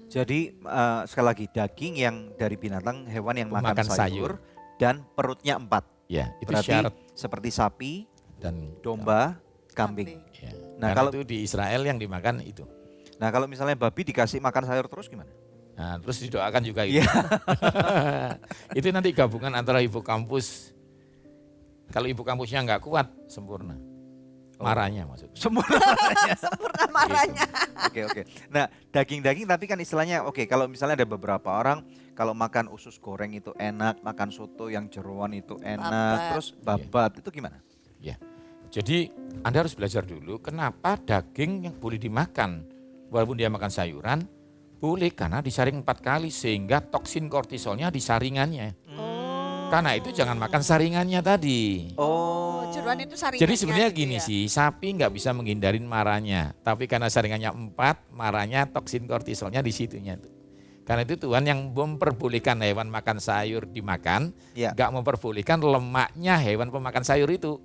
Jadi sekali lagi daging yang dari binatang hewan yang makan Makan sayur dan perutnya 4. Ya, itu Berarti syarat seperti sapi, dan domba, kambing. ya. Nah, Karena kalau itu di Israel yang dimakan itu. Nah, kalau misalnya babi dikasih makan sayur terus gimana? Nah, terus didoakan juga itu. Iya. Itu nanti gabungan antara hipokampus. Kalau hipokampusnya nggak kuat, sempurna. Marahnya maksudnya. Semua. Sempurna marahnya. Oke. Nah, daging-daging tapi kan istilahnya oke, kalau misalnya ada beberapa orang kalau makan usus goreng itu enak, makan soto yang jeroan itu enak, Babat. terus babat itu gimana? Ya. Jadi Anda harus belajar dulu kenapa daging yang boleh dimakan walaupun dia makan sayuran boleh karena disaring 4 kali sehingga toksin kortisolnya di saringannya. Karena itu jangan makan saringannya tadi. Oh, jeruan itu saringannya. Jadi sebenarnya gitu gini ya. sih, sapi nggak bisa menghindarin marahnya, tapi karena saringannya 4, marahnya toksin kortisolnya di situnya tuh. Karena itu Tuhan yang memperbolehkan hewan makan sayur dimakan, Ya. nggak memperbolehkan lemaknya hewan pemakan sayur itu.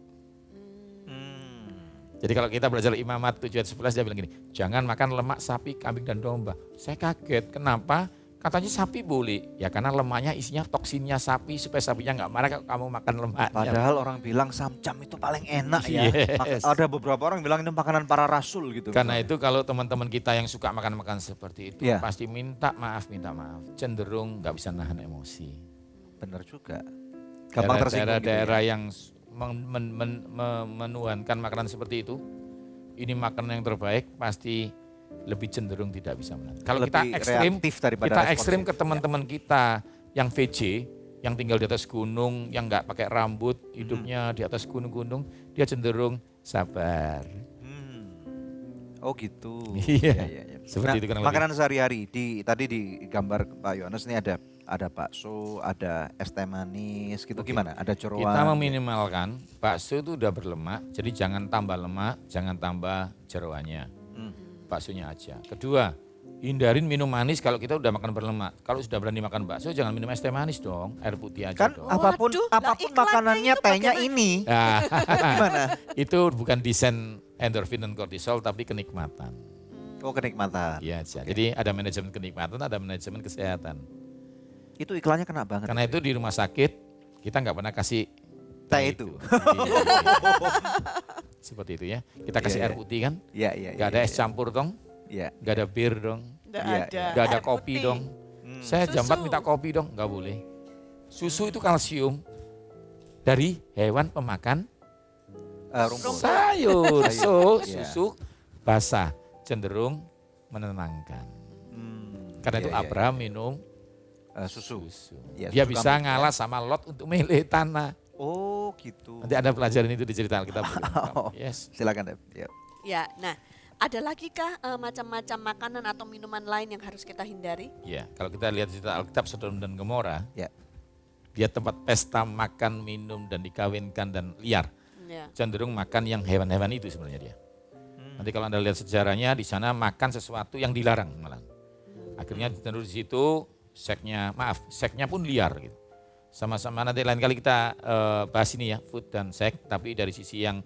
Jadi kalau kita belajar Imamat 7 ayat 11 dia bilang gini, jangan makan lemak sapi, kambing dan domba. Saya kaget, kenapa? Katanya sapi boleh, ya karena lemaknya isinya toksinnya sapi supaya sapinya nggak marah kalau kamu makan lemaknya. Padahal orang bilang samcam itu paling enak ya. Yes. Ada beberapa orang bilang ini makanan para rasul gitu. Karena itu kalau teman-teman kita yang suka makan-makan seperti itu Iya. pasti minta maaf, cenderung nggak bisa nahan emosi. Benar juga. Gampang tersinggung gitu ya. Daerah-daerah yang menuhankan makanan seperti itu, ini makanan yang terbaik pasti lebih cenderung tidak bisa menahan. Kalau kita Lebih ekstrim, reaktif daripada kita responsif. ekstrim ke teman-teman kita yang VJ, yang tinggal di atas gunung, yang nggak pakai rambut, hidupnya di atas gunung-gunung, dia cenderung sabar. Oh gitu. Iya. Iya. Seperti itu kurang lebih. Makanan sehari-hari tadi di gambar Pak Yohanes ini ada bakso, ada es teh manis gitu. Gimana? Ada jeroan. Kita meminimalkan bakso itu udah berlemak, jadi jangan tambah lemak, jangan tambah jeroannya. Baksonya aja. Kedua, hindarin minum manis kalau kita udah makan berlemak. Kalau sudah berani makan bakso jangan minum es teh manis dong, air putih aja Kan dong. apapun makanannya tehnya ini. Nah, Gimana? itu bukan desain endorfin dan kortisol tapi kenikmatan. Oh, kenikmatan. Iya aja. Jadi ada manajemen kenikmatan, ada manajemen kesehatan. Itu iklannya kena banget. Karena itu di rumah sakit kita nggak pernah kasih teh itu. Seperti itu ya. Kita kasih Iya, air putih kan? Iya. Gak ada es campur dong? Iya. Gak ada bir dong? Nggak Iya, ada. Gak ada Air kopi putih. dong? Saya jam 4 minta kopi dong? Gak boleh. Susu itu kalsium dari hewan pemakan Rumput. sayur. So, Iya. susu basah cenderung menenangkan. Karena itu Iya, iya, Abraham minum susu. susu. Iya, Dia susu bisa kambing. ngalah sama Lot untuk milih tanah. Oh gitu. Nanti ada pelajaran itu di cerita Alkitab. Oh, Yes. Silakan Deb. Ya. Ya, nah ada lagi kah macam-macam makanan atau minuman lain yang harus kita hindari? Ya, kalau kita lihat cerita Alkitab Sodom dan Gomora, Ya. dia tempat pesta makan, minum dan dikawinkan dan liar. Ya. Cenderung makan yang hewan-hewan itu sebenarnya dia. Nanti kalau Anda lihat sejarahnya di sana makan sesuatu yang dilarang malah. Akhirnya cenderung di situ seksnya pun liar gitu. Sama-sama nanti lain kali kita bahas ini ya, food dan seks tapi dari sisi yang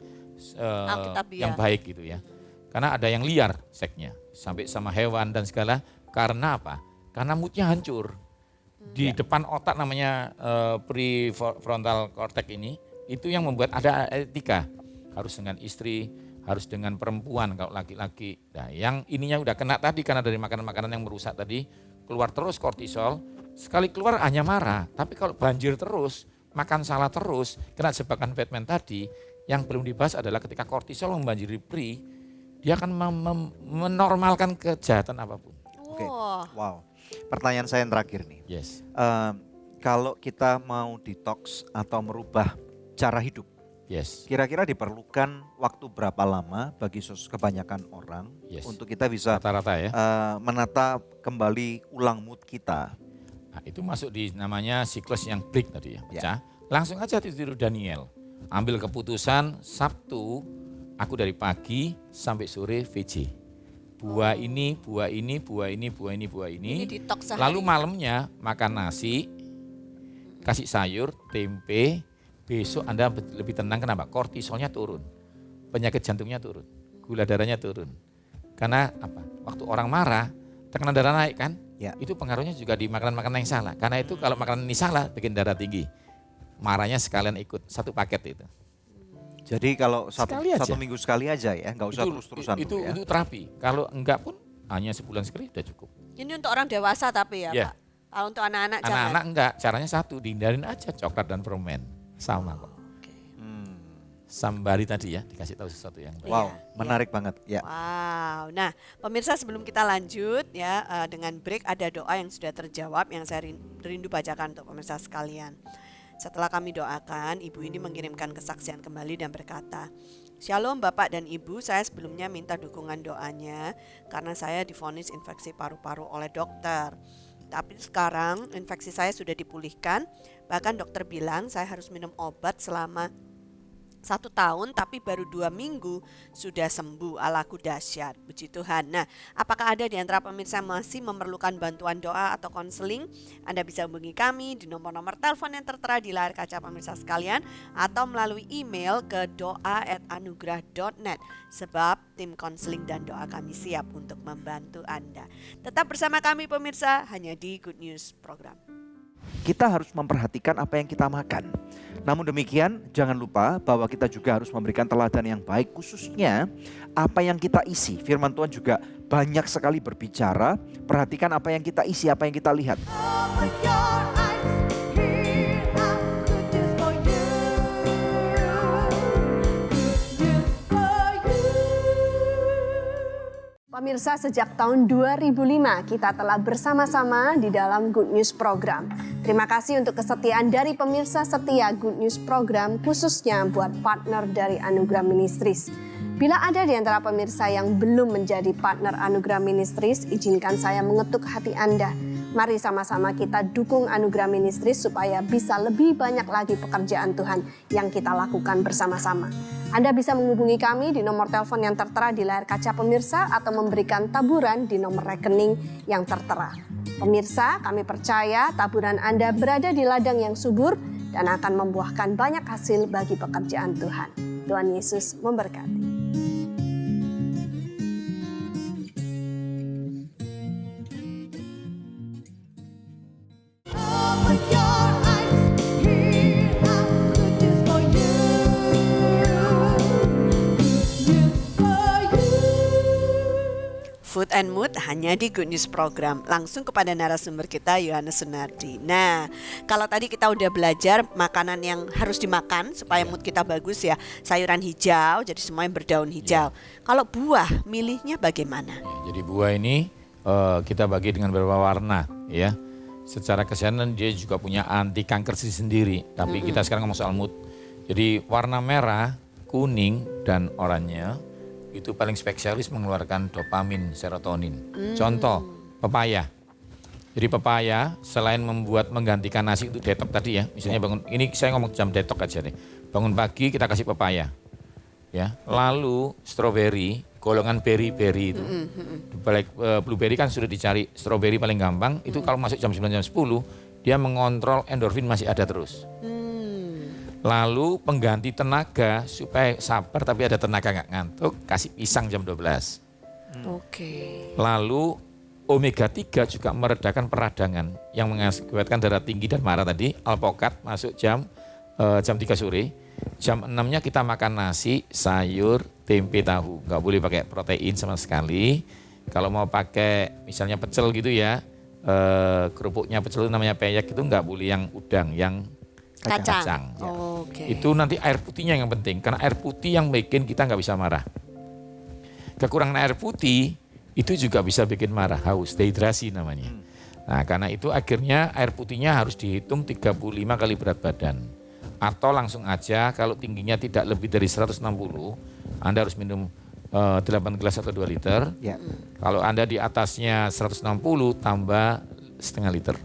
Alkitabiah. yang baik gitu ya. Karena ada yang liar seksnya sampai sama hewan dan segala. Karena apa? Karena moodnya hancur. Di depan otak namanya prefrontal cortex ini, itu yang membuat ada etika. Harus dengan istri, harus dengan perempuan kalau laki-laki. Nah, yang ininya udah kena tadi karena dari makanan-makanan yang merusak tadi, keluar terus kortisol. Sekali keluar hanya marah, tapi kalau banjir terus, makan salah terus, kena jebakan Batman tadi, yang belum dibahas adalah ketika kortisol membanjiri pri, dia akan menormalkan kejahatan apapun. Oke. Wah. Wow. pertanyaan saya yang terakhir nih. Yes. Kalau kita mau detox atau merubah cara hidup, Yes. kira-kira diperlukan waktu berapa lama bagi kebanyakan orang Yes. untuk kita bisa Rata-rata ya. menata kembali ulang mood kita? Nah, itu masuk di namanya siklus yang break tadi ya. Ya. Pecah. Langsung aja tiru Daniel. Ambil keputusan Sabtu, aku dari pagi sampai sore VJ. Buah ini, buah ini, buah ini, buah ini, buah ini. Ini detox sehari. Lalu malamnya makan nasi, kasih sayur, tempe. Besok Anda lebih tenang, kenapa? Kortisolnya turun, penyakit jantungnya turun, gula darahnya turun. Karena apa? Waktu orang marah, tekanan darah naik kan? Ya. Itu pengaruhnya juga di makanan-makanan yang salah. Karena itu kalau makanan ini salah, bikin darah tinggi. Marahnya sekalian ikut, satu paket itu. Jadi kalau Sekali aja. satu minggu sekali aja ya, nggak usah terus-terusan. Itu, dulu ya. itu terapi. Kalau enggak pun hanya sebulan sekali udah cukup. Ini untuk orang dewasa tapi ya Ya. Pak. Kalau untuk anak-anak jangan. Anak-anak enggak, caranya satu, dihindarin aja coklat dan permen. Sama kok. Sambari tadi ya, dikasih tahu sesuatu yang baik. Wow, Iya, menarik banget ya. Wow. Nah, pemirsa sebelum kita lanjut ya dengan break ada doa yang sudah terjawab yang saya rindu bacakan untuk pemirsa sekalian. Setelah kami doakan, ibu ini mengirimkan kesaksian kembali dan berkata, Shalom Bapak dan Ibu, saya sebelumnya minta dukungan doanya karena saya divonis infeksi paru-paru oleh dokter. Tapi sekarang infeksi saya sudah dipulihkan, bahkan dokter bilang saya harus minum obat selama 1 tahun tapi baru 2 minggu sudah sembuh, alaku dahsyat, puji Tuhan. Nah, apakah ada di antara pemirsa yang masih memerlukan bantuan doa atau konseling? Anda bisa hubungi kami di nomor-nomor telepon yang tertera di layar kaca pemirsa sekalian atau melalui email ke doa@anugerah.net sebab tim konseling dan doa kami siap untuk membantu Anda. Tetap bersama kami pemirsa hanya di Good News Program. Kita harus memperhatikan apa yang kita makan. Namun demikian, jangan lupa bahwa kita juga harus memberikan teladan yang baik, khususnya apa yang kita isi. Firman Tuhan juga banyak sekali berbicara. Perhatikan apa yang kita isi, apa yang kita lihat. Open your eyes, here I'm good news for you. Good news for you. Pemirsa, sejak tahun 2005 kita telah bersama-sama di dalam Good News Program. Terima kasih untuk kesetiaan dari pemirsa setia Good News Program, khususnya buat partner dari Anugerah Ministries. Bila ada di antara pemirsa yang belum menjadi partner Anugerah Ministries, izinkan saya mengetuk hati Anda. Mari sama-sama kita dukung Anugerah Ministries supaya bisa lebih banyak lagi pekerjaan Tuhan yang kita lakukan bersama-sama. Anda bisa menghubungi kami di nomor telepon yang tertera di layar kaca pemirsa atau memberikan taburan di nomor rekening yang tertera. Pemirsa, kami percaya taburan Anda berada di ladang yang subur dan akan membuahkan banyak hasil bagi pekerjaan Tuhan. Tuhan Yesus memberkati. Open your eyes, here I'm good news for you. Good news for you. Food and Mood hanya di Good News Program. Langsung kepada narasumber kita Yohanes Sunardi. Nah, kalau tadi kita udah belajar makanan yang harus dimakan supaya mood kita bagus ya. Sayuran hijau, jadi semuanya berdaun hijau. Kalau buah, milihnya bagaimana? Ya, jadi buah ini kita bagi dengan beberapa warna ya. Secara kesehatan dia juga punya anti kanker sendiri. Tapi kita sekarang ngomong soal mood. Jadi warna merah, kuning, dan oranye itu paling spesialis mengeluarkan dopamin, serotonin. Contoh, pepaya. Jadi pepaya selain menggantikan nasi untuk detox tadi ya. Misalnya bangun, ini saya ngomong jam detox aja deh. Bangun pagi kita kasih pepaya. Ya. Lalu stroberi, golongan berry-berry itu. Blueberry kan sudah dicari, stroberi paling gampang. Itu kalau masuk jam 9, jam 10, dia mengontrol endorfin masih ada terus. Lalu pengganti tenaga supaya sabar tapi ada tenaga nggak ngantuk, kasih pisang jam 12. Oke. Lalu omega 3 juga meredakan peradangan yang mengakibatkan darah tinggi dan marah tadi. Alpokat masuk jam 3 sore. Jam 6-nya kita makan nasi, sayur, tempe, tahu. Nggak boleh pakai protein sama sekali. Kalau mau pakai misalnya pecel gitu ya, kerupuknya pecel itu namanya peyek itu nggak boleh yang udang, yang kacang. Ya. Oke. Itu nanti air putihnya yang penting, karena air putih yang bikin kita nggak bisa marah. Kekurangan air putih itu juga bisa bikin marah, haus, dehidrasi namanya. Nah, karena itu akhirnya air putihnya harus dihitung 35 kali berat badan. Atau langsung aja kalau tingginya tidak lebih dari 160, Anda harus minum 8 gelas atau 2 liter. Ya. Kalau Anda di atasnya 160 tambah setengah liter.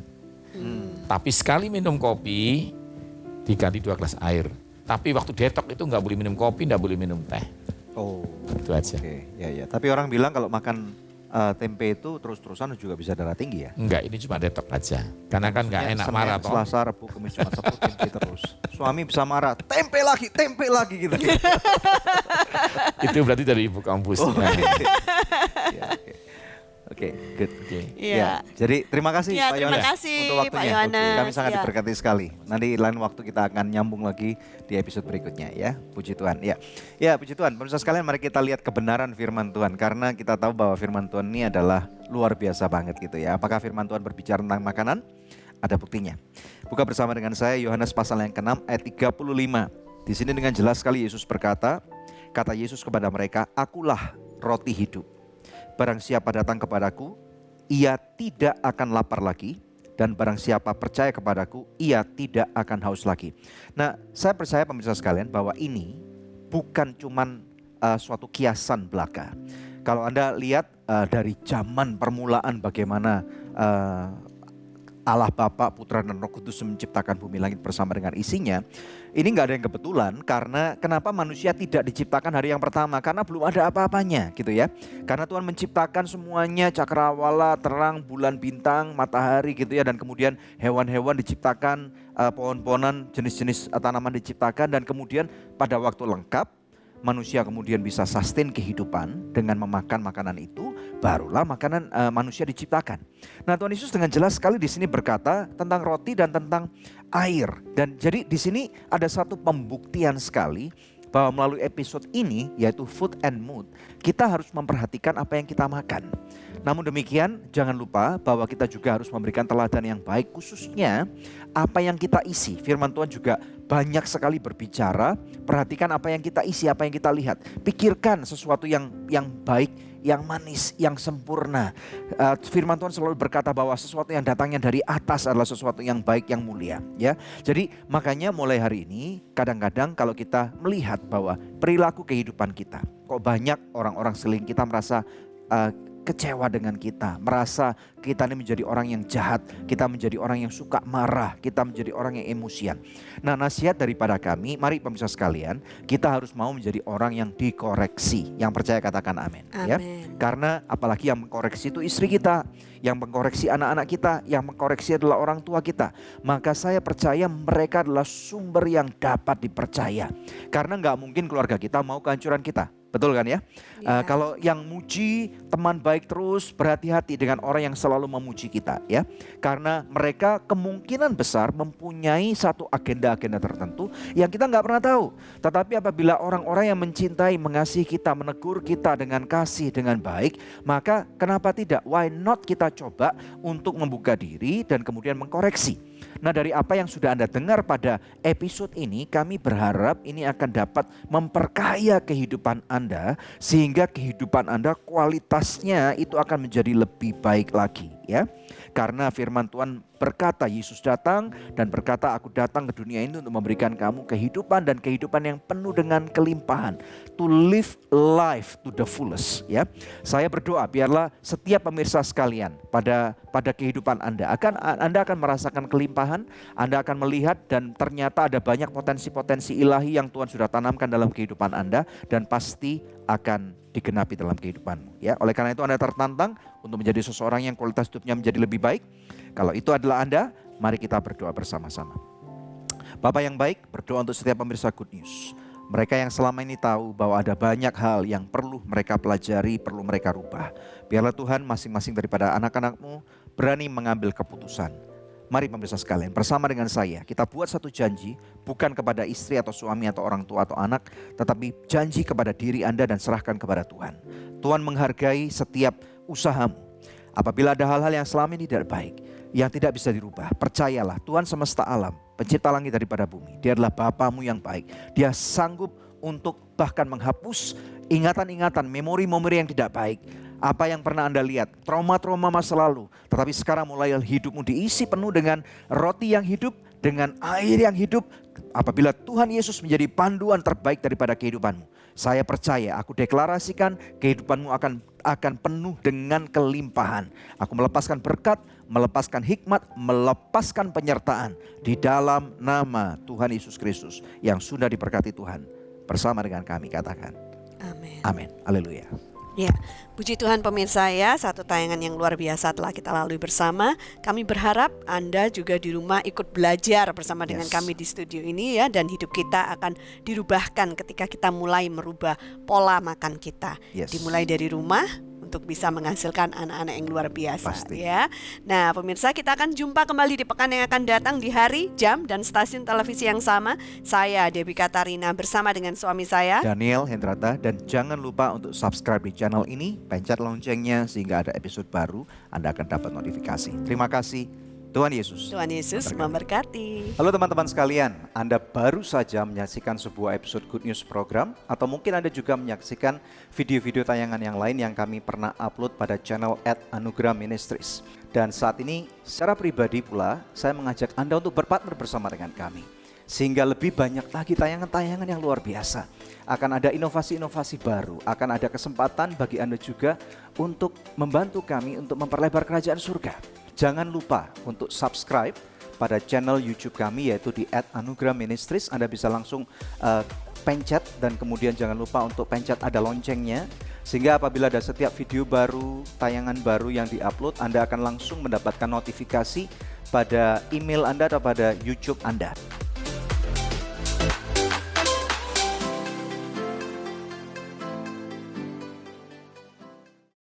Tapi sekali minum kopi diganti 2 gelas air. Tapi waktu detox itu nggak boleh minum kopi, nggak boleh minum teh. Oh, Itu aja. oke. Ya. Tapi orang bilang kalau makan tempe itu terus-terusan juga bisa darah tinggi ya? Enggak, ini cuma detox aja. Karena kan nggak enak Senin, marah toh. Selasa, Rabu, Kamis, Jumat, Sabtu tempe terus. Suami bisa marah, tempe lagi gitu. Itu berarti dari ibu kampus. Oh, Oke, good. Iya. Jadi terima kasih Iya, Pak terima Yohanes kasih, untuk Pak waktunya. Yohanes. Kami sangat Iya. diberkati sekali. Nanti lain waktu kita akan nyambung lagi di episode berikutnya ya. Puji Tuhan. Ya, puji Tuhan. Pemirsa sekalian, mari kita lihat kebenaran firman Tuhan karena kita tahu bahwa firman Tuhan ini adalah luar biasa banget gitu ya. Apakah firman Tuhan berbicara tentang makanan? Ada buktinya. Buka bersama dengan saya Yohanes pasal yang ke-6 ayat 35. Di sini dengan jelas sekali Yesus berkata, kata Yesus kepada mereka, "Akulah roti hidup. Barang siapa datang kepadaku, ia tidak akan lapar lagi, dan barang siapa percaya kepadaku, ia tidak akan haus lagi." Nah, saya percaya pemirsa sekalian bahwa ini bukan cuman suatu kiasan belaka. Kalau Anda lihat dari zaman permulaan bagaimana Allah Bapa, Putra dan Roh Kudus menciptakan bumi langit bersama dengan isinya. Ini nggak ada yang kebetulan karena kenapa manusia tidak diciptakan hari yang pertama? Karena belum ada apa-apanya gitu ya. Karena Tuhan menciptakan semuanya, cakrawala, terang, bulan, bintang, matahari gitu ya. Dan kemudian hewan-hewan diciptakan, pohon-pohonan, jenis-jenis tanaman diciptakan. Dan kemudian pada waktu lengkap, manusia kemudian bisa sustain kehidupan dengan memakan makanan itu, barulah makanan manusia diciptakan. Nah, Tuhan Yesus dengan jelas sekali di sini berkata tentang roti dan tentang air. Dan jadi di sini ada satu pembuktian sekali bahwa melalui episode ini yaitu Food and Mood, kita harus memperhatikan apa yang kita makan. Namun demikian jangan lupa bahwa kita juga harus memberikan teladan yang baik, khususnya apa yang kita isi. Firman Tuhan juga banyak sekali berbicara, perhatikan apa yang kita isi, apa yang kita lihat. Pikirkan sesuatu yang baik, yang manis, yang sempurna. Firman Tuhan selalu berkata bahwa sesuatu yang datangnya dari atas adalah sesuatu yang baik, yang mulia. Ya, jadi makanya mulai hari ini kadang-kadang kalau kita melihat bahwa perilaku kehidupan kita, kok banyak orang-orang sekeliling kita merasa kecewa dengan kita, merasa kita ini menjadi orang yang jahat, kita menjadi orang yang suka marah, kita menjadi orang yang emosian. Nah, nasihat daripada kami, mari pemirsa sekalian, kita harus mau menjadi orang yang dikoreksi. Yang percaya katakan amin. Ya. Karena apalagi yang mengkoreksi itu istri kita, yang mengkoreksi anak-anak kita, yang mengkoreksi adalah orang tua kita. Maka saya percaya mereka adalah sumber yang dapat dipercaya. Karena nggak mungkin keluarga kita mau kehancuran kita. Betul kan ya? Kalau yang muji teman baik terus, berhati-hati dengan orang yang selalu memuji kita ya. Karena mereka kemungkinan besar mempunyai satu agenda-agenda tertentu yang kita nggak pernah tahu. Tetapi apabila orang-orang yang mencintai, mengasihi kita, menegur kita dengan kasih, dengan baik, maka kenapa tidak? Why not kita coba untuk membuka diri dan kemudian mengkoreksi. Nah, dari apa yang sudah Anda dengar pada episode ini, kami berharap ini akan dapat memperkaya kehidupan Anda sehingga kehidupan Anda kualitasnya itu akan menjadi lebih baik lagi ya. Karena firman Tuhan berkata, Yesus datang dan berkata, aku datang ke dunia ini untuk memberikan kamu kehidupan dan kehidupan yang penuh dengan kelimpahan. To live life to the fullest ya. Saya berdoa biarlah setiap pemirsa sekalian pada kehidupan Anda akan merasakan kelimpahan, Anda akan melihat dan ternyata ada banyak potensi-potensi ilahi yang Tuhan sudah tanamkan dalam kehidupan Anda dan pasti akan digenapi dalam kehidupanmu ya. Oleh karena itu Anda tertantang untuk menjadi seseorang yang kualitas hidupnya menjadi lebih baik. Kalau itu adalah Anda, mari kita berdoa bersama-sama. Bapa yang baik, berdoa untuk setiap pemirsa Good News. Mereka yang selama ini tahu bahwa ada banyak hal yang perlu mereka pelajari, perlu mereka rubah. Biarlah Tuhan masing-masing daripada anak-anak-Mu berani mengambil keputusan. Mari pemirsa sekalian, bersama dengan saya kita buat satu janji, bukan kepada istri atau suami atau orang tua atau anak, tetapi janji kepada diri Anda dan serahkan kepada Tuhan. Tuhan menghargai setiap usahamu. Apabila ada hal-hal yang selama ini tidak baik, yang tidak bisa dirubah, percayalah Tuhan semesta alam, pencipta langit daripada bumi, Dia adalah Bapamu yang baik. Dia sanggup untuk bahkan menghapus ingatan-ingatan, memori-memori yang tidak baik. Apa yang pernah Anda lihat, trauma-trauma masa lalu, tetapi sekarang mulai hidupmu diisi penuh dengan roti yang hidup, dengan air yang hidup. Apabila Tuhan Yesus menjadi panduan terbaik daripada kehidupanmu, saya percaya, aku deklarasikan kehidupanmu akan penuh dengan kelimpahan. Aku melepaskan berkat, melepaskan hikmat, melepaskan penyertaan di dalam nama Tuhan Yesus Kristus yang sudah diberkati Tuhan bersama dengan kami. Katakan Amin. amin. Haleluya. Ya, puji Tuhan pemirsa ya, satu tayangan yang luar biasa telah kita lalui bersama. Kami berharap Anda juga di rumah ikut belajar bersama dengan kami di studio ini ya. Dan hidup kita akan dirubahkan ketika kita mulai merubah pola makan kita. Dimulai dari rumah untuk bisa menghasilkan anak-anak yang luar biasa. Pasti. Ya. Nah pemirsa, kita akan jumpa kembali di pekan yang akan datang di hari, jam, dan stasiun televisi yang sama. Saya Debbie Katarina bersama dengan suami saya Daniel Hendrata, dan jangan lupa untuk subscribe di channel ini, pencet loncengnya sehingga ada episode baru Anda akan dapat notifikasi. Terima kasih. Tuhan Yesus. Tuhan Yesus memberkati. Halo teman-teman sekalian, Anda baru saja menyaksikan sebuah episode Good News program, atau mungkin Anda juga menyaksikan video-video tayangan yang lain yang kami pernah upload pada channel @Anugerah Ministries. Dan saat ini secara pribadi pula saya mengajak Anda untuk berpartner bersama dengan kami, sehingga lebih banyak lagi tayangan-tayangan yang luar biasa. Akan ada inovasi-inovasi baru, akan ada kesempatan bagi Anda juga untuk membantu kami untuk memperlebar kerajaan surga. Jangan lupa untuk subscribe pada channel YouTube kami, yaitu di @Anugerah Ministries. Anda bisa langsung pencet, dan kemudian jangan lupa untuk pencet ada loncengnya, sehingga apabila ada setiap video baru, tayangan baru yang diupload, Anda akan langsung mendapatkan notifikasi pada email Anda atau pada YouTube Anda.